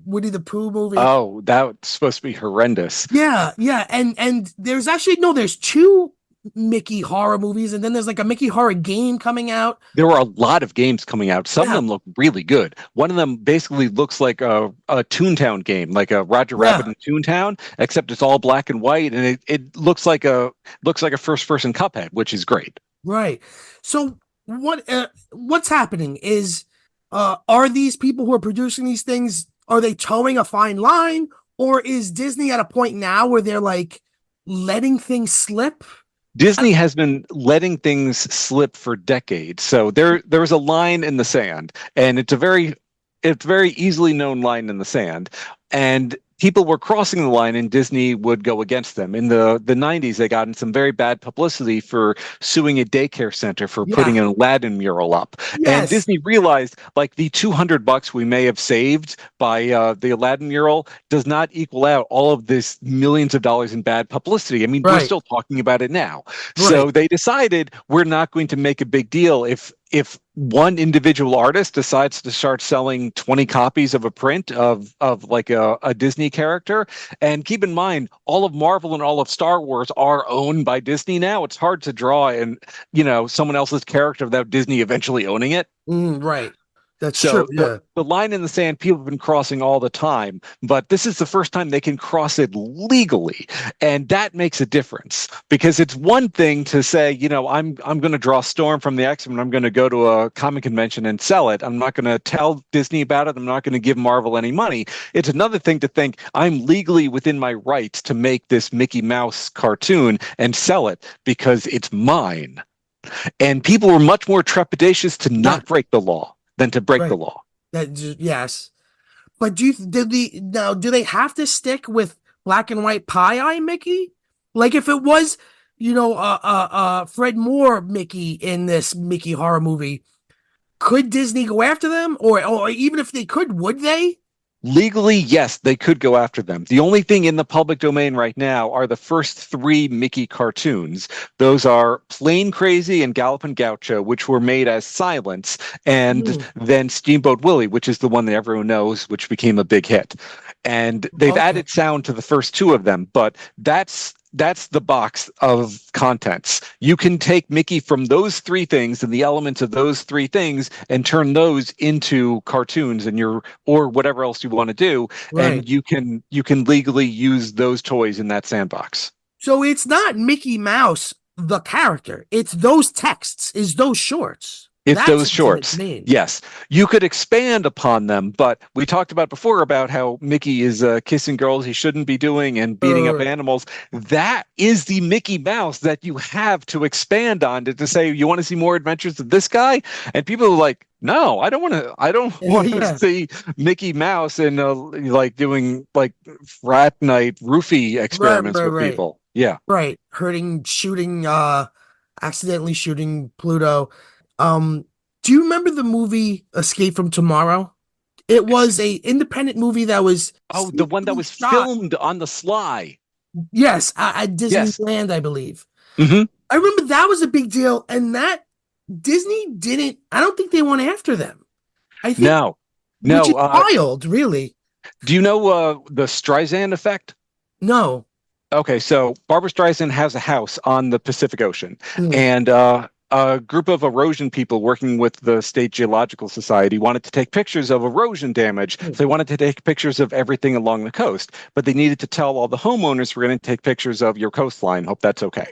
Woody the Pooh movie. Oh, that's supposed to be horrendous. Yeah, yeah. And there's actually no, there's two Mickey horror movies, and then there's like a Mickey horror game coming out. There were a lot of games coming out. Some of Yeah, them look really good. One of them basically looks like a Toontown game, like a Roger Rabbit yeah, in Toontown, except it's all black and white, and it looks like a first person Cuphead, which is great. right. So what's happening is are these people who are producing these things, are they towing a fine line, or is Disney at a point now where they're like letting things slip? Disney has been letting things slip for decades. So there was a line in the sand, and it's a very easily known line in the sand. And people were crossing the line, and Disney would go against them. In the 90s, they got in some very bad publicity for suing a daycare center for putting Yeah. an Aladdin mural up. And Yes. Disney realized, like, the $200 we may have saved by the Aladdin mural does not equal out all of this millions of dollars in bad publicity. I mean, we're Right. still talking about it now. Right. So they decided we're not going to make a big deal if one individual artist decides to start selling 20 copies of a print of like a Disney character. And keep in mind, all of Marvel and all of Star Wars are owned by Disney now. It's hard to draw in, someone else's character without Disney eventually owning it. Right. That's true. So the, Yeah. the line in the sand, people have been crossing all the time, but this is the first time they can cross it legally. And that makes a difference, because it's one thing to say, I'm going to draw Storm from the X-Men. I'm going to go to a comic convention and sell it. I'm not going to tell Disney about it. I'm not going to give Marvel any money. It's another thing to think I'm legally within my rights to make this Mickey Mouse cartoon and sell it because it's mine. And people were much more trepidatious to Yeah. not break the law than to break the Right. law. Yes. But do they have to stick with black and white pie eye Mickey? Like if it was, Fred Moore Mickey in this Mickey horror movie, could Disney go after them? Or even if they could, would they? Legally, yes, they could go after them. The only thing in the public domain right now are the first 3 Mickey cartoons. Those are Plain Crazy and Gallopin' Gaucho, which were made as silents, and Hmm. then Steamboat Willie, which is the one that everyone knows, which became a big hit. And they've Okay. added sound to the first 2 of them, but that's the box of contents. You can take Mickey from those 3 things and the elements of those 3 things and turn those into cartoons or whatever else you want to do, Right. and you can legally use those toys in that sandbox. So it's not Mickey Mouse, the character. It's those texts, is those shorts. It's That's those what's shorts. insane. Yes. You could expand upon them, but we talked about before about how Mickey is kissing girls he shouldn't be doing and beating up Uh, animals. That is the Mickey Mouse that you have to expand on to say, you want to see more adventures of this guy? And people are like, no, I don't want to yeah. see Mickey Mouse and like doing like frat night roofie Right, experiments right, with right. people. Yeah. Right. Shooting, accidentally shooting Pluto. Um, do you remember the movie Escape from Tomorrow? It was a independent movie that was Oh, the one that sneakily was shot. filmed on the sly. Yes, at Yes. Disneyland, I believe. Hmm. I remember that was a big deal, and that Disney didn't, I don't think they went after them. I think, No, which is no. wild, really. Do you know the Streisand effect? No. Okay, so Barbara Streisand has a house on the Pacific Ocean, Mm, and a group of erosion people working with the State Geological Society wanted to take pictures of erosion damage. So mm. they wanted to take pictures of everything along the coast, but they needed to tell all the homeowners, we're going to take pictures of your coastline. Hope that's okay.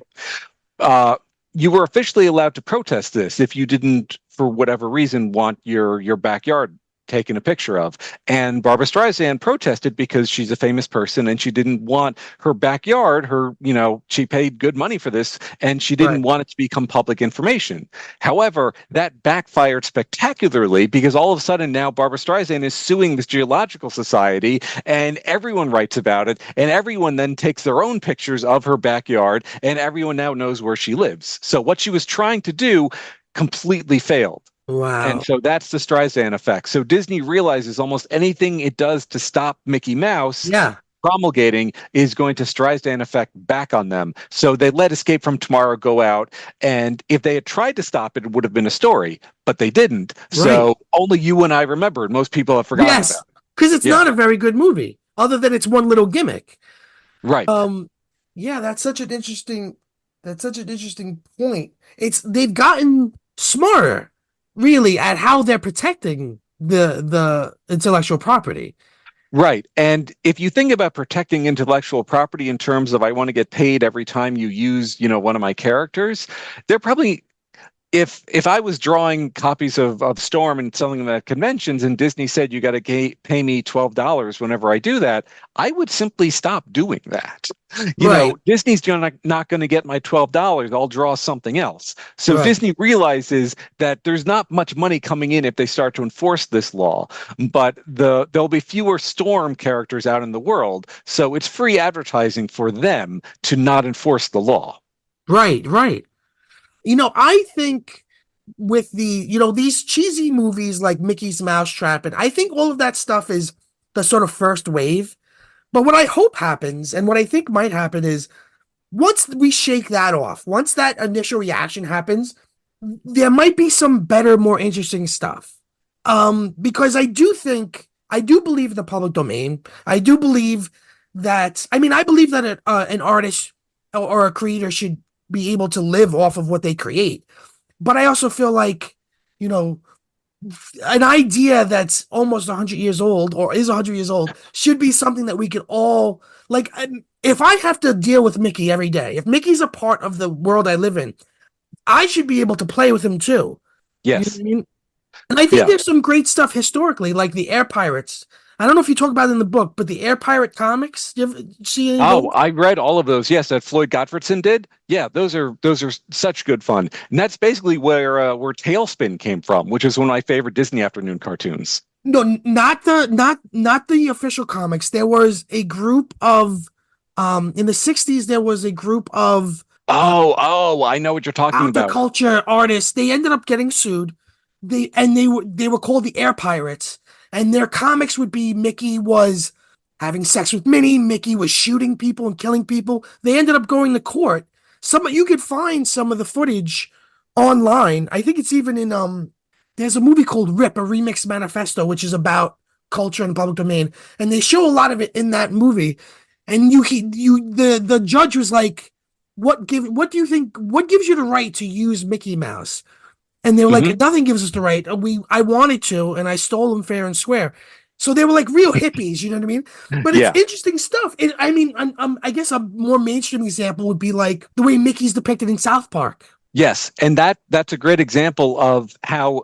Uh, you were officially allowed to protest this if you didn't, for whatever reason, want your backyard taken a picture of. And Barbara Streisand protested because she's a famous person and she didn't want her backyard, she paid good money for this and she didn't Right. want it to become public information. However, that backfired spectacularly because all of a sudden now Barbara Streisand is suing this Geological Society and everyone writes about it and everyone then takes their own pictures of her backyard and everyone now knows where she lives. So what she was trying to do completely failed. And Wow. so that's the Streisand effect. So Disney realizes almost anything it does to stop Mickey Mouse Yeah. promulgating is going to Streisand effect back on them. So they let Escape from Tomorrow go out. And if they had tried to stop it, it would have been a story, but they didn't. Right. So only you and I remembered. Most people have forgotten about Yes. it. Because it's Yeah, not a very good movie, other than it's one little gimmick. right. Um, yeah, that's such an interesting point. They've gotten smarter, really, at how they're protecting the intellectual property. Right. And if you think about protecting intellectual property in terms of I want to get paid every time you use, one of my characters, they're probably if I was drawing copies of Storm and selling them at conventions and Disney said you got to pay me $12 whenever I do that, I would simply stop doing that. Right, Disney's not going to get my $12. I'll draw something else. So right, Disney realizes that there's not much money coming in if they start to enforce this law, but there'll be fewer Storm characters out in the world. So it's free advertising for them to not enforce the law. right, right. I think with these cheesy movies like Mickey's Mousetrap, and I think all of that stuff is the sort of first wave. But what I hope happens, and what I think might happen is once we shake that off, once that initial reaction happens, there might be some better, more interesting stuff. Because I do believe in the public domain. I do believe I believe that an artist or a creator should be able to live off of what they create. But I also feel like, you know, an idea that's almost 100 years old or is 100 years old should be something that we could all like. If I have to deal with Mickey every day, if Mickey's a part of the world I live in, I should be able to play with him too. You know what Yes. I mean? And I think Yeah. there's some great stuff historically, like the Air Pirates. I don't know if you talk about it in the book, but the Air Pirate comics, you ever see any of Oh, those? I read all of those. Yes, that Floyd Gottfredson did. Yeah, those are such good fun, and that's basically where Tailspin came from, which is one of my favorite Disney afternoon cartoons. No, not the official comics. There was a group of in the 60s there was a group of uh, Oh, I know what you're talking about. counterculture artists. They ended up getting sued. They were called the Air Pirates, and their comics would be Mickey was having sex with Minnie, Mickey was shooting people and killing people. They ended up going to court. You could find some of the footage online. I think it's even in there's a movie called Rip, a remix manifesto, which is about culture and public domain, and they show a lot of it in that movie. And the judge was like, what do you think, what gives you the right to use Mickey Mouse? And they were Hmm. like, nothing gives us the right. I wanted to, and I stole them fair and square. So they were like real hippies, you know what I mean? But it's Yeah. interesting stuff. I mean, I guess a more mainstream example would be like the way Mickey's depicted in South Park. Yes, and that's a great example of how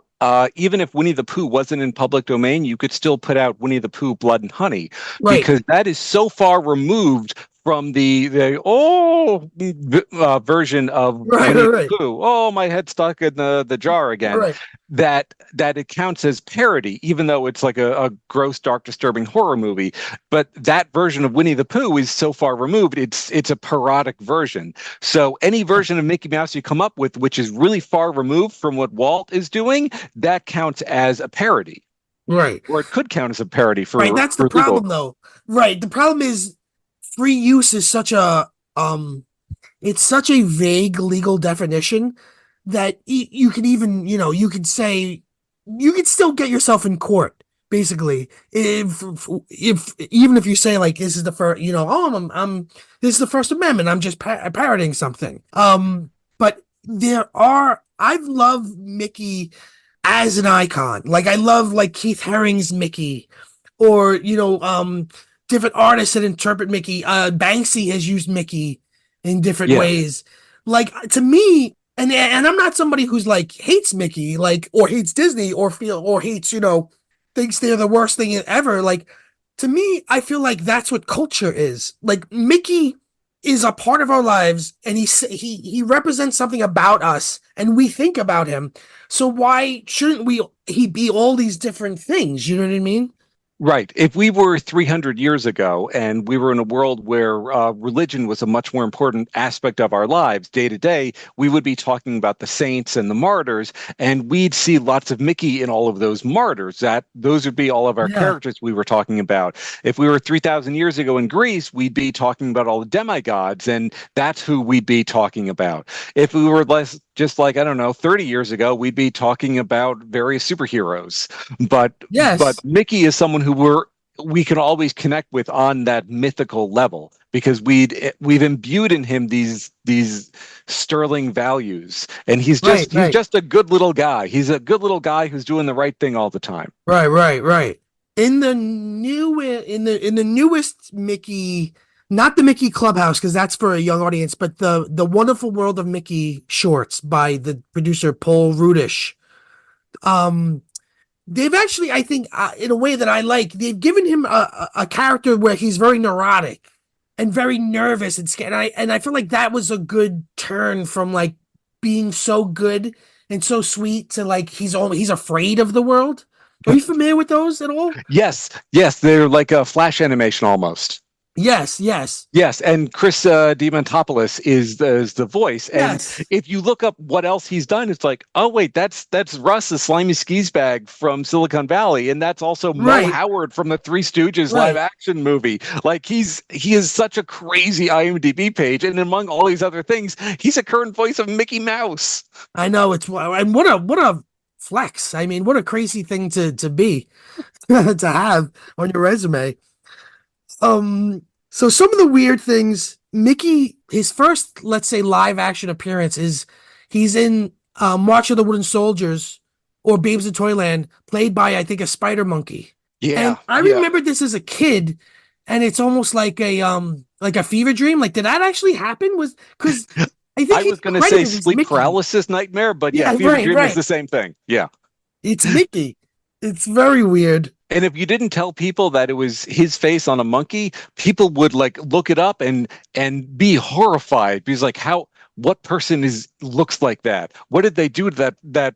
even if Winnie the Pooh wasn't in public domain, you could still put out Winnie the Pooh Blood and Honey Right. because that is so far removed from the version of Right. Winnie Right. the Right. Pooh. Oh, my head stuck in the jar again. Right. That it counts as parody, even though it's like a gross, dark, disturbing horror movie. But that version of Winnie the Pooh is so far removed; it's a parodic version. So any version of Mickey Mouse you come up with, which is really far removed from what Walt is doing, that counts as a parody, Right. or it could count as a parody Right. for That's the legal. problem, though. Right. The problem is free use is such a it's such a vague legal definition that you can even, you could say you could still get yourself in court, basically. If even if you say like this is the first, oh, this is the First Amendment, I'm just parroting something. But I've loved Mickey as an icon. Like I love like Keith Haring's Mickey, or different artists that interpret Mickey. Banksy has used Mickey in different Yeah. ways. Like to me, and I'm not somebody who's like hates Mickey, like or hates Disney or hates, thinks they're the worst thing ever. Like to me, I feel like that's what culture is. Like Mickey is a part of our lives, and he represents something about us, and we think about him. So why shouldn't he be all these different things? You know what I mean? Right. If we were 300 years ago and we were in a world where religion was a much more important aspect of our lives day to day, we would be talking about the saints and the martyrs, and we'd see lots of Mickey in all of those martyrs. Those would be all of our Yeah. characters we were talking about. If we were 3,000 years ago in Greece, we'd be talking about all the demigods, and that's who we'd be talking about. If we were less just like, I don't know, 30 years ago, we'd be talking about various superheroes. But Yes. Mickey is someone who we can always connect with on that mythical level because we've imbued in him these sterling values, and he's Right. just he's Right. just a good little guy. He's a good little guy who's doing the right thing all the time. Right. Right. Right. In the newest Mickey, not the Mickey Clubhouse because that's for a young audience, but the Wonderful World of Mickey shorts by the producer Paul Rudish. Um, they've actually, I think, in a way that I like, they've given him a character where he's very neurotic and very nervous and scared. And I feel like that was a good turn from like being so good and so sweet to like he's afraid of the world. Are you familiar with those at all? Yes, they're like a flash animation almost. Yes, yes, Yes, and Chris Diamantopoulos is the voice. And yes. if you look up what else he's done, it's like, oh wait, that's Russ, the slimy skis bag from Silicon Valley, and that's also Mo Right, Howard from the Three Stooges live right. action movie. Like he is such a crazy IMDb page, and among all these other things, he's a current voice of Mickey Mouse. I know and what a flex. I mean, what a crazy thing to be to have on your resume. So some of the weird things, Mickey, his first, let's say, live action appearance is he's in March of the Wooden Soldiers or Babes in Toyland, played by I think a spider monkey. Yeah, And I yeah. remember this as a kid, and it's almost like a fever dream. Like, did that actually happen? Was because I think I he's was going to say credited as sleep Mickey. paralysis nightmare, but yeah, Yeah, fever right, dream is right. the same thing. Yeah. It's Mickey. It's very weird. And if you didn't tell people that it was his face on a monkey, people would like look it up and be horrified because like what person looks like that? What did they do to that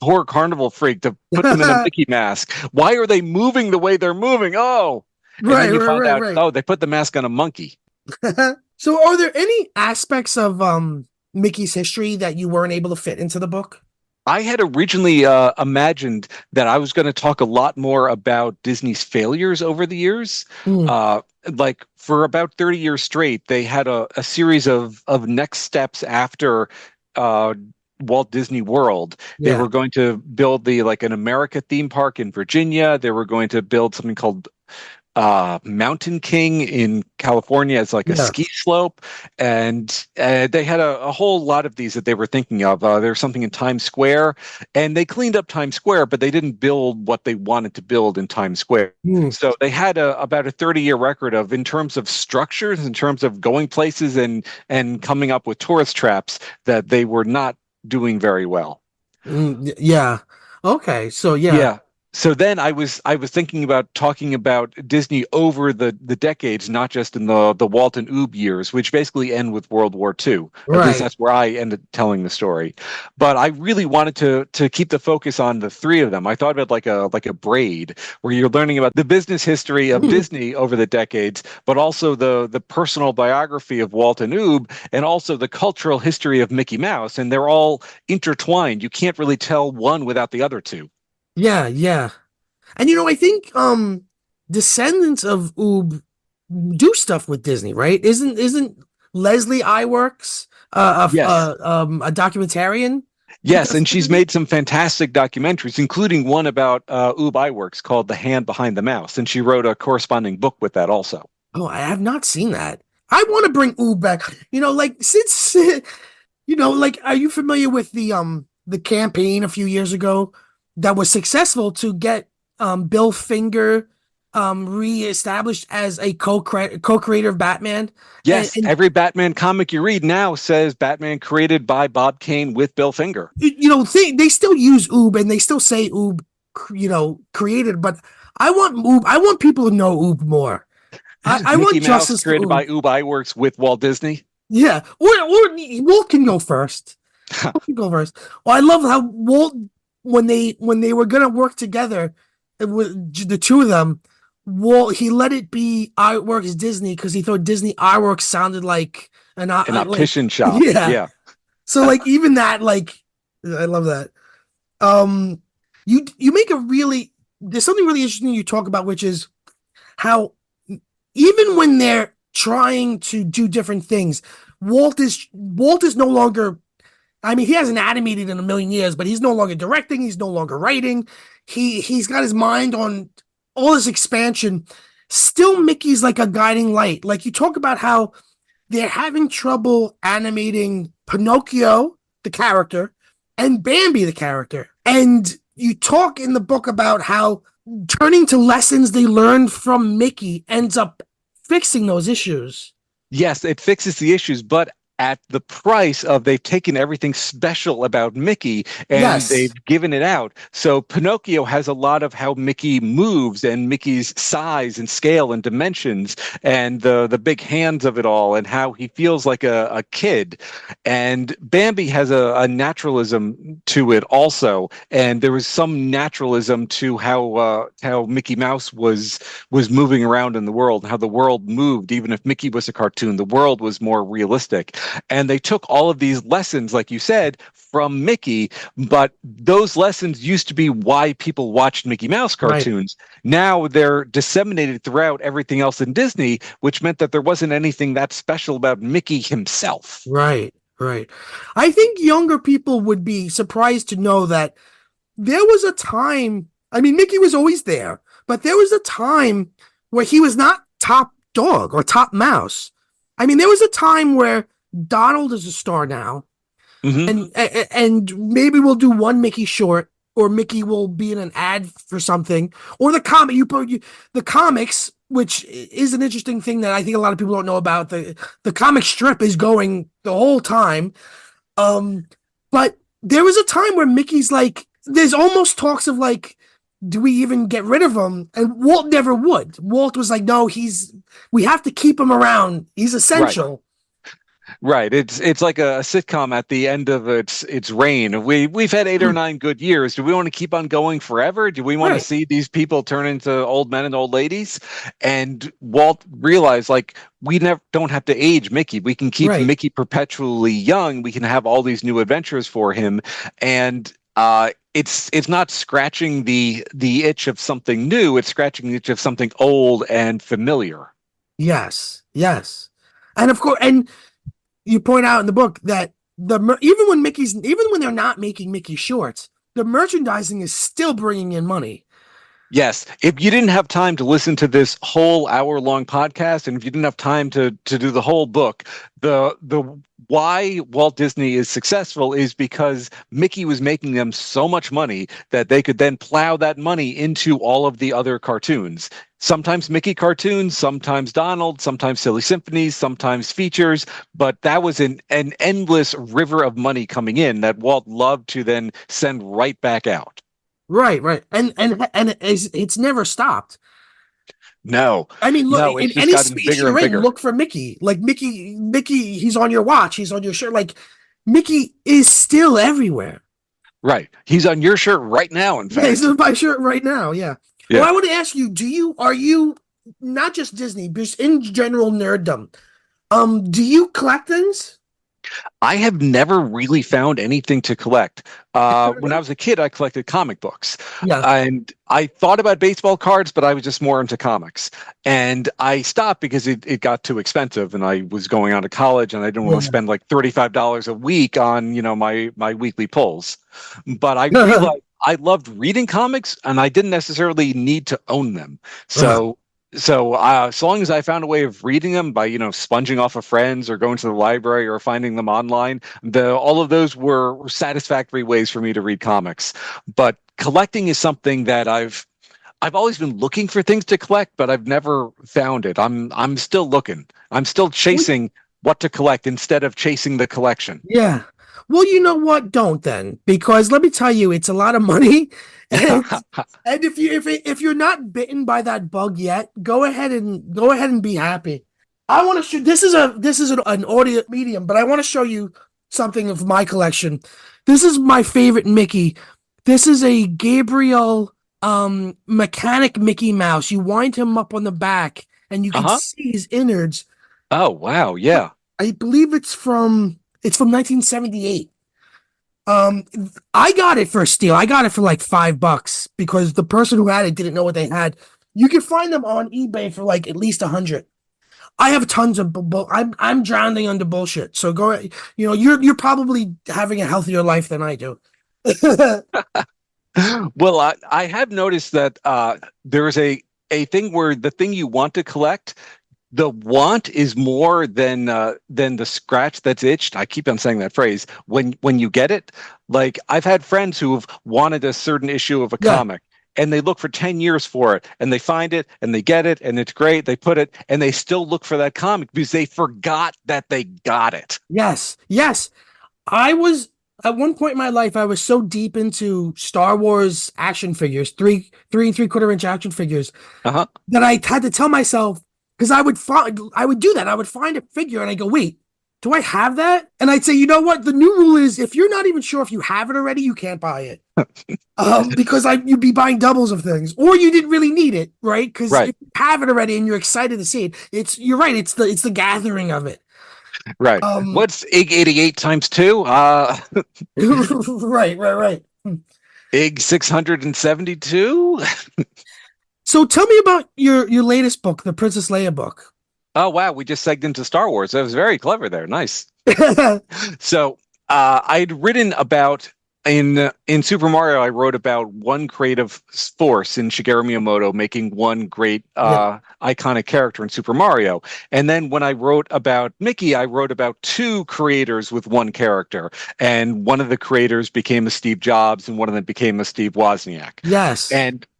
poor carnival freak to put them in a Right, Mickey mask? Why are they moving the way they're moving? Oh, and then right, you find out, right, oh, they put the mask on a monkey. right. So are there any aspects of Mickey's history that you weren't able to fit into the book? I had originally imagined that I was going to talk a lot more about Disney's failures over the years. Mm, Uh, like for about 30 years straight, they had a series of next steps after uh, Walt Disney World. They yeah, were going to build an America theme park in Virginia. They were going to build something called Mountain King in California as like a yeah. ski slope, and they had a whole lot of these that they were thinking of. There's something in Times Square, and they cleaned up Times Square, but they didn't build what they wanted to build in Times Square. Mm, So they had about a 30-year record of, in terms of structures, in terms of going places and coming up with tourist traps, that they were not doing very well. Yeah. Okay. So yeah. Yeah. So then I was thinking about talking about Disney over the decades, not just in the Walt and Ub years, which basically end with World War II. At least Right. that's where I ended telling the story. But I really wanted to keep the focus on the three of them. I thought about like a braid where you're learning about the business history of Disney over the decades, but also the personal biography of Walt and Ub, and also the cultural history of Mickey Mouse, and they're all intertwined. You can't really tell one without the other two. Yeah, yeah. And I think descendants of Oob do stuff with Disney, right? Isn't Leslie Iwerks Yes. a documentarian who Yes, does and stuff she's with Disney? made some fantastic documentaries, including one about Ub Iwerks called The Hand Behind the Mouse, and she wrote a corresponding book with that also. Oh, I have not seen that. I want to bring Oob back. Like since like are you familiar with the campaign a few years ago that was successful to get Bill Finger reestablished as a co-creator of Batman? And, Yes, and every Batman comic you read now says Batman created by Bob Kane with Bill Finger. they still use Oob and they still say Oob, created, but I want Oob. I want people to know Oob more. I Mickey want Mouse justice for created by Oob. Ub Iwerks with Walt Disney. Yeah, or Walt can go first. Walt can go first. Well, I love how Walt, when they were gonna work together, with the two of them, Walt, he let it be Iwerks Disney because he thought Disney Iwerks sounded like An like optician shop. yeah. Yeah. So like even that, like, I love that. Um, you make a really there's something really interesting you talk about, which is how even when they're trying to do different things, Walt is no longer. I mean, he hasn't animated in a million years, but he's no longer directing. He's no longer writing. He's got his mind on all this expansion. Still, Mickey's like a guiding light. Like you talk about how they're having trouble animating Pinocchio, the character, and Bambi, the character. And you talk in the book about how turning to lessons they learned from Mickey ends up fixing those issues. Yes, it fixes the issues, but at the price of they've taken everything special about Mickey and they've Yes. given it out. So Pinocchio has a lot of how Mickey moves and Mickey's size and scale and dimensions and the big hands of it all and how he feels like a kid. And Bambi has a naturalism to it also. And there was some naturalism to how Mickey Mouse was moving around in the world and how the world moved. Even if Mickey was a cartoon, the world was more realistic. And they took all of these lessons, like you said, from Mickey, but those lessons used to be why people watched Mickey Mouse Right. cartoons. Now they're disseminated throughout everything else in Disney, which meant that there wasn't anything that special about Mickey himself. Right. Right. I think younger people would be surprised to know that there was a time. I mean, Mickey was always there, but there was a time where he was not top dog or top mouse. I mean, there was a time where Donald is a star now, Hmm. and maybe we'll do one Mickey short, or Mickey will be in an ad for something, or the comics, which is an interesting thing that I think a lot of people don't know about. The comic strip is going the whole time, but there was a time where Mickey's like, there's almost talks of like, do we even get rid of him? And Walt never would. Walt was like, no, we have to keep him around. He's Right. essential. Right. It's like a sitcom at the end of its reign. We've had 8 or 9 good years. Do we want to keep on going forever? Do we want to Right. see these people turn into old men and old ladies? And Walt realized like we never don't have to age Mickey. We can keep Right. Mickey perpetually young. We can have all these new adventures for him. And it's not scratching the itch of something new. It's scratching the itch of something old and familiar. Yes. Yes. And of course, and you point out in the book that even when they're not making Mickey shorts, the merchandising is still bringing in money. Yes, if you didn't have time to listen to this whole hour-long podcast, and if you didn't have time to do the whole book, the why Walt Disney is successful is because Mickey was making them so much money that they could then plow that money into all of the other cartoons. Sometimes Mickey cartoons, sometimes Donald, sometimes Silly Symphonies, sometimes features, but that was an endless river of money coming in that Walt loved to then send right back out. Right, right. And it's never stopped. No, I mean, look, no, in it's just any gotten speech bigger and you're in, bigger. look for Mickey. Like Mickey, he's on your watch, he's on your shirt. Like Mickey is still everywhere. Right. He's on your shirt right now, in Yeah, he's fact. on my shirt right now. Yeah. Well, Yeah. I want to ask you, are you not just Disney, but just in general nerddom? Do you collect things? I have never really found anything to collect. When I was a kid, I collected comic books. Yeah. And I thought about baseball cards, but I was just more into comics. And I stopped because it got too expensive and I was going on to college and I didn't want to Yeah. spend like $35 a week on, my weekly pulls. But I realized I loved reading comics and I didn't necessarily need to own them. Uh, So long as I found a way of reading them by, sponging off of friends or going to the library or finding them online, all of those were satisfactory ways for me to read comics. But collecting is something that I've always been looking for things to collect, but I've never found it. I'm still looking. I'm still chasing what to collect instead of chasing the collection. yeah. Well, you know what? Don't then, because let me tell you, it's a lot of money, and if you're not bitten by that bug yet, go ahead and be happy. I want to show this is an audio medium, but I want to show you something of my collection. This is my favorite Mickey. This is a Gabriel mechanic Mickey Mouse. You wind him up on the back, and you can Uh-huh. see his innards. Oh, wow. Yeah. I believe it's from 1978. Um, I got it for a steal. I got it for like $5 because the person who had it didn't know what they had. You can find them on eBay for like at least 100. I have tons of I'm drowning under bullshit. So go, you're probably having a healthier life than I do. Well, I have noticed that there's a thing where the thing you want to collect, the want is more than the scratch that's itched. I keep on saying that phrase. When you get it, like I've had friends who've wanted a certain issue of a Yeah. comic. And they look for 10 years for it, and they find it, and they get it, and it's great. They put it, and they still look for that comic because they forgot that they got it. Yes. Yes. I was at one point in my life, I was so deep into Star Wars action figures, three and three quarter inch action figures, Uh-huh. that I had to tell myself because I would do that. I would find a figure and I go, wait, do I have that? And I'd say, you know what? The new rule is if you're not even sure if you have it already, you can't buy it. Because you'd be buying doubles of things, or you didn't really need it, right? Because Right, if you have it already and you're excited to see it, you're right. It's the gathering of it. right. Um, What's egg 88 times two? right, right, right. Egg 672? So tell me about your latest book, the Princess Leia book. Oh wow, we just segged into Star Wars. That was very clever there. Nice. So I'd written about in Super Mario. I wrote about one creative force in Shigeru Miyamoto making one great Yeah. iconic character in Super Mario. And then when I wrote about Mickey, I wrote about two creators with one character. And one of the creators became a Steve Jobs, and one of them became a Steve Wozniak. Yes.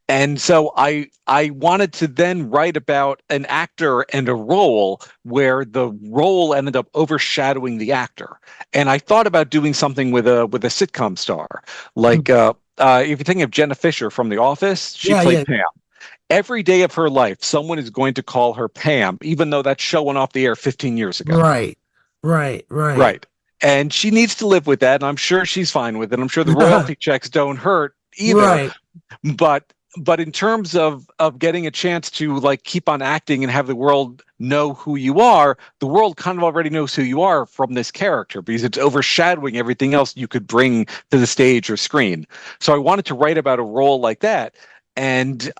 And so I wanted to then write about an actor and a role where the role ended up overshadowing the actor. And I thought about doing something with a sitcom star. Like if you're thinking of Jenna Fisher from The Office, she Yeah, played yeah. Pam. Every day of her life, someone is going to call her Pam, even though that show went off the air 15 years ago. Right. Right, right. Right. And she needs to live with that. And I'm sure she's fine with it. I'm sure the royalty checks don't hurt either. Right. But in terms of getting a chance to like keep on acting and have the world know who you are, the world kind of already knows who you are from this character because it's overshadowing everything else you could bring to the stage or screen. So I wanted to write about a role like that. And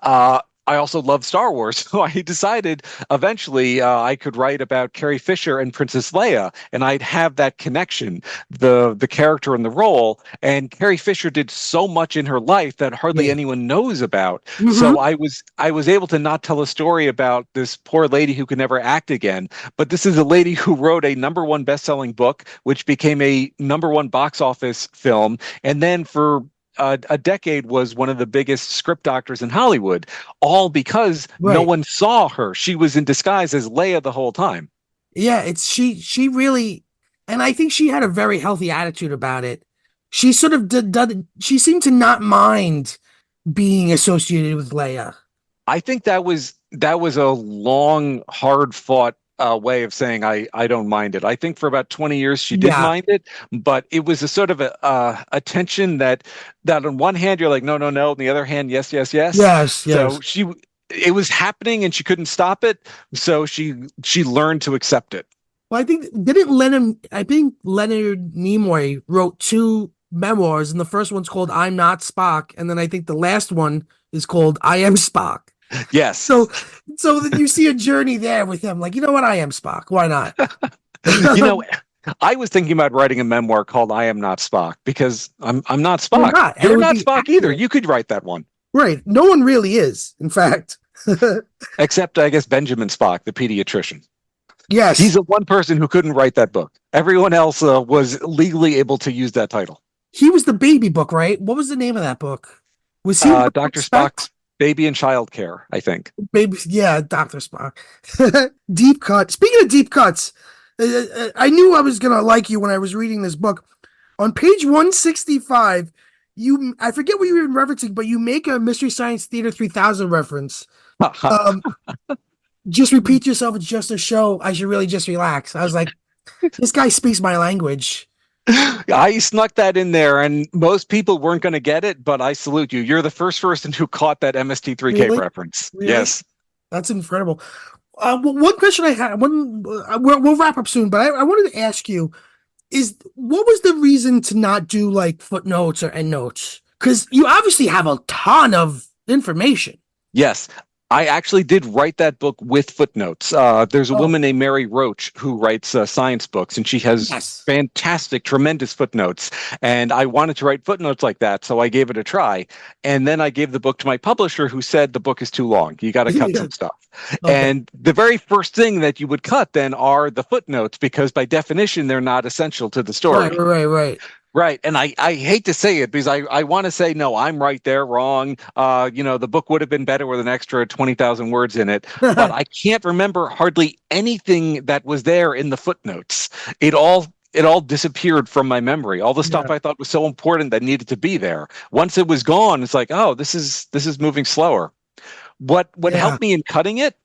I also love Star Wars, so I decided eventually I could write about Carrie Fisher and Princess Leia, and I'd have that connection, the character and the role. And Carrie Fisher did so much in her life that hardly Yeah. anyone knows about. So Hmm. I was able to not tell a story about this poor lady who could never act again, but this is a lady who wrote a #1 best-selling book, which became a #1 box office film, and then for a decade was one of the biggest script doctors in Hollywood, all because no Right. one saw her. She was in disguise as Leia the whole time. Yeah, it's she really, and I think she had a very healthy attitude about it. She sort of she seemed to not mind being associated with Leia. I think that was a long, hard fought way of saying I don't mind it. I think for about 20 years she did Yeah. mind it, but it was a sort of a tension that on one hand you're like no no no, on the other hand yes yes yes. Yes, So yes. it was happening and she couldn't stop it, so she learned to accept it. Well, I think Leonard Nimoy wrote two memoirs, and the first one's called I'm Not Spock, and then I think the last one is called I Am Spock. Yes. So so that you see a journey there with him, like, you know what, I am Spock. Why not? You know, I was thinking about writing a memoir called I Am Not Spock because I'm not You're Spock. not, and it You're would not be Spock either. accurate. You could write that one. Right. No one really is, in fact. Except, I guess, Benjamin Spock, the pediatrician. He's Yes. the one person who couldn't write that book. Everyone else was legally able to use that title. He was the baby book, right? What was the name of that book? Was he Dr. Spock's Baby and Child Care, I think. Baby? Yeah, Dr. Spock. Deep cut. Speaking of deep cuts, I knew I was gonna like you when I was reading this book. On page 165, I forget what you were referencing, but you make a Mystery Science Theater 3000 reference. Um, just repeat yourself. It's just a show. I should really just relax. I was like, this guy speaks my language. I snuck that in there, and most people weren't going to get it, but I salute you. You're the first person who caught that MST3K Really? reference. Really? Yes. That's incredible. One question I had, we'll wrap up soon, but I wanted to ask you is what was the reason to not do like footnotes or endnotes? Because you obviously have a ton of information. Yes. I actually did write that book with footnotes. There's a Oh, woman named Mary Roach who writes science books, and she has yes. fantastic, tremendous footnotes. And I wanted to write footnotes like that, so I gave it a try. And then I gave the book to my publisher, who said the book is too long. You got to cut some stuff. Okay. And the very first thing that you would cut then are the footnotes, because by definition, they're not essential to the Right, story. right. Right. And I hate to say it because I want to say, no, I'm right there, wrong. The book would have been better with an extra 20,000 words in it. But I can't remember hardly anything that was there in the footnotes. It all disappeared from my memory. All the stuff Yeah, I thought was so important that needed to be there. Once it was gone, it's like, oh, this is moving slower. What yeah, helped me in cutting it?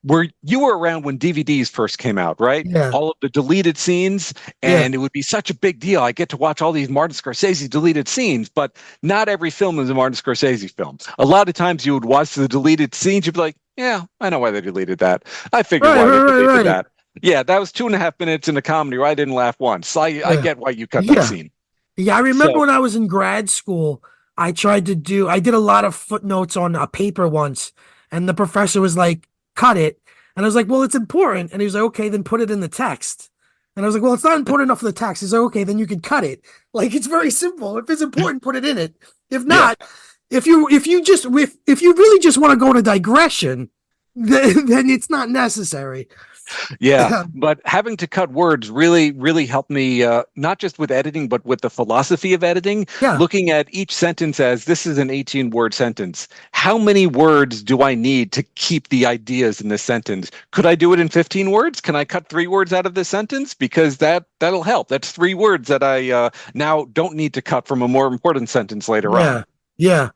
Where you were around when DVDs first came out, right? yeah, All of the deleted scenes, yeah. and it would be such a big deal. I get to watch all these Martin Scorsese deleted scenes, but not every film is a Martin Scorsese film. A lot of times you would watch the deleted scenes, you'd be like, yeah, I know why they deleted that. I figured Right, why they right, deleted right. that. Yeah, that was 2.5 minutes in a comedy where I didn't laugh once. I Yeah, get why you cut that yeah. scene. Yeah, I remember So, when I was in grad school, I did a lot of footnotes on a paper once, and the professor was like, cut it. And I was like, well, it's important. And he was like, okay, then put it in the text. And I was like, well, it's not important enough for the text. He's like, okay, then you can cut it. Like, it's very simple. If it's important, put it in it. If yeah. not, if you really just want to go on a digression, then it's not necessary. Yeah, but having to cut words really, really helped me, not just with editing, but with the philosophy of editing, Yeah. looking at each sentence as this is an 18-word sentence. How many words do I need to keep the ideas in this sentence? Could I do it in 15 words? Can I cut 3 words out of this sentence? Because that'll help. That's 3 words that I now don't need to cut from a more important sentence later on. Yeah. Yeah.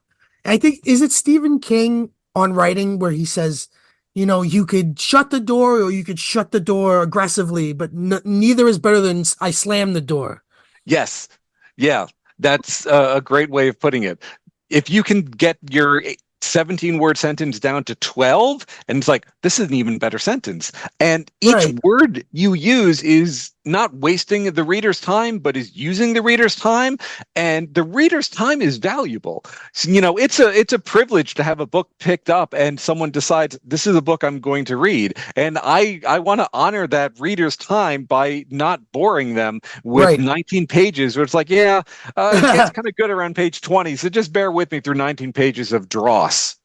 I think, is it Stephen King on writing where he says, you could shut the door or you could shut the door aggressively, but neither is better than I slam the door. Yes. Yeah, that's a great way of putting it. If you can get your 17-word sentence down to 12, and it's like, this is an even better sentence. And each Right. word you use is not wasting the reader's time, but is using the reader's time. And the reader's time is valuable. So, it's a privilege to have a book picked up and someone decides this is a book I'm going to read. And I want to honor that reader's time by not boring them with 19 pages where it's like, it gets kind of good around page 20. So just bear with me through 19 pages of dross.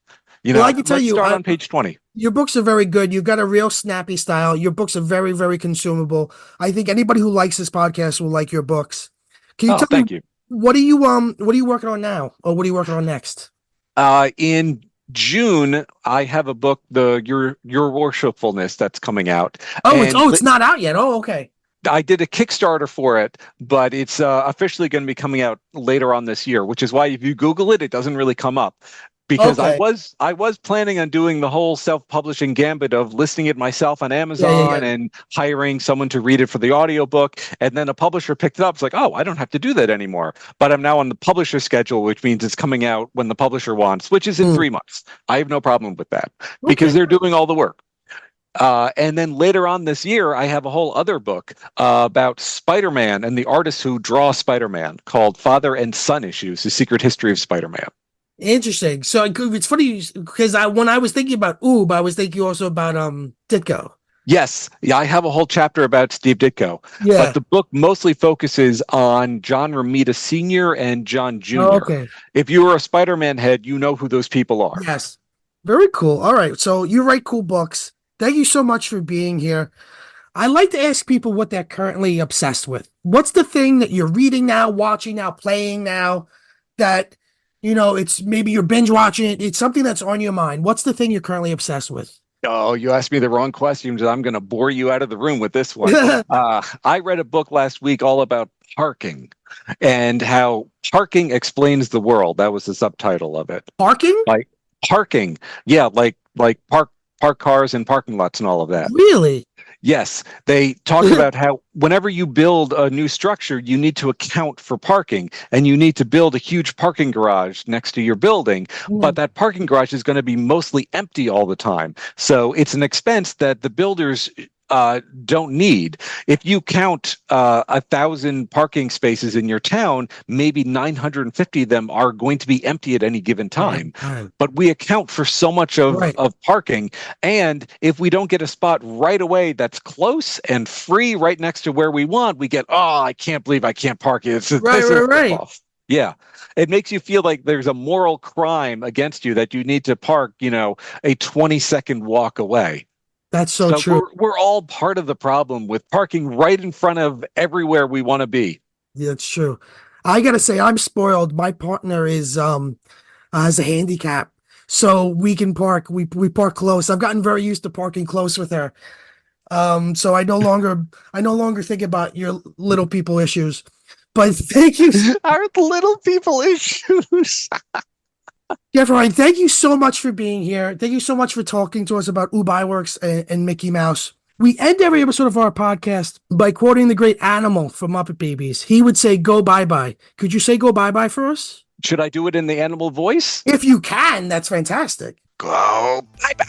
I can tell you, start on page 20. Your books are very good. You've got a real snappy style. Your books are very, very consumable. I think anybody who likes this podcast will like your books. Can you tell me, what are you working on now, or what are you working on next? In June, I have a book, Your Worshipfulness, that's coming out. It's not out yet. Oh, okay. I did a Kickstarter for it, but it's officially going to be coming out later on this year, which is why if you Google it, it doesn't really come up. Because I was planning on doing the whole self-publishing gambit of listing it myself on Amazon and hiring someone to read it for the audiobook. And then a publisher picked it up. It's like, oh, I don't have to do that anymore. But I'm now on the publisher schedule, which means it's coming out when the publisher wants, which is in 3 months. I have no problem with that because they're doing all the work. And then later on this year, I have a whole other book about Spider-Man and the artists who draw Spider-Man called Father and Son Issues, The Secret History of Spider-Man. Interesting. So it's funny because when I was thinking about Ub, I was thinking also about Ditko. Yes. Yeah, I have a whole chapter about Steve Ditko. Yeah. But the book mostly focuses on John Romita Sr. and John Jr. Oh, okay. If you were a Spider-Man head, you know who those people are. Yes. Very cool. All right. So you write cool books. Thank you so much for being here. I like to ask people what they're currently obsessed with. What's the thing that you're reading now, watching now, playing now that... it's maybe you're binge watching it. It's something that's on your mind. What's the thing you're currently obsessed with? Oh, you asked me the wrong questions. I'm going to bore you out of the room with this one. I read a book last week all about parking and how parking explains the world. That was the subtitle of it. Parking? Like parking. Yeah, like park cars in parking lots and all of that. Really? Yes, they talk about how whenever you build a new structure, you need to account for parking and you need to build a huge parking garage next to your building. But that parking garage is going to be mostly empty all the time. So it's an expense that the builders don't need. If you count 1,000 parking spaces in your town, maybe 950 of them are going to be empty at any given time. But we account for so much of parking. And if we don't get a spot right away that's close and free right next to where we want, we get, I can't believe I can't park it. Right. Yeah. It makes you feel like there's a moral crime against you that you need to park, a 20-second walk away. That's so true. We're all part of the problem with parking right in front of everywhere we want to be. Yeah, that's true. I gotta say, I'm spoiled. My partner has a handicap, so we can park. We park close. I've gotten very used to parking close with her. So I no longer think about your little people issues. But thank you. Our little people issues. Yeah, Ryan, thank you so much for being here. Thank you so much for talking to us about Ub Iwerks and Mickey Mouse. We end every episode of our podcast by quoting the great Animal from Muppet Babies. He would say, "Go bye-bye." Could you say "go bye-bye" for us? Should I do it in the animal voice? If you can, that's fantastic. Go bye-bye.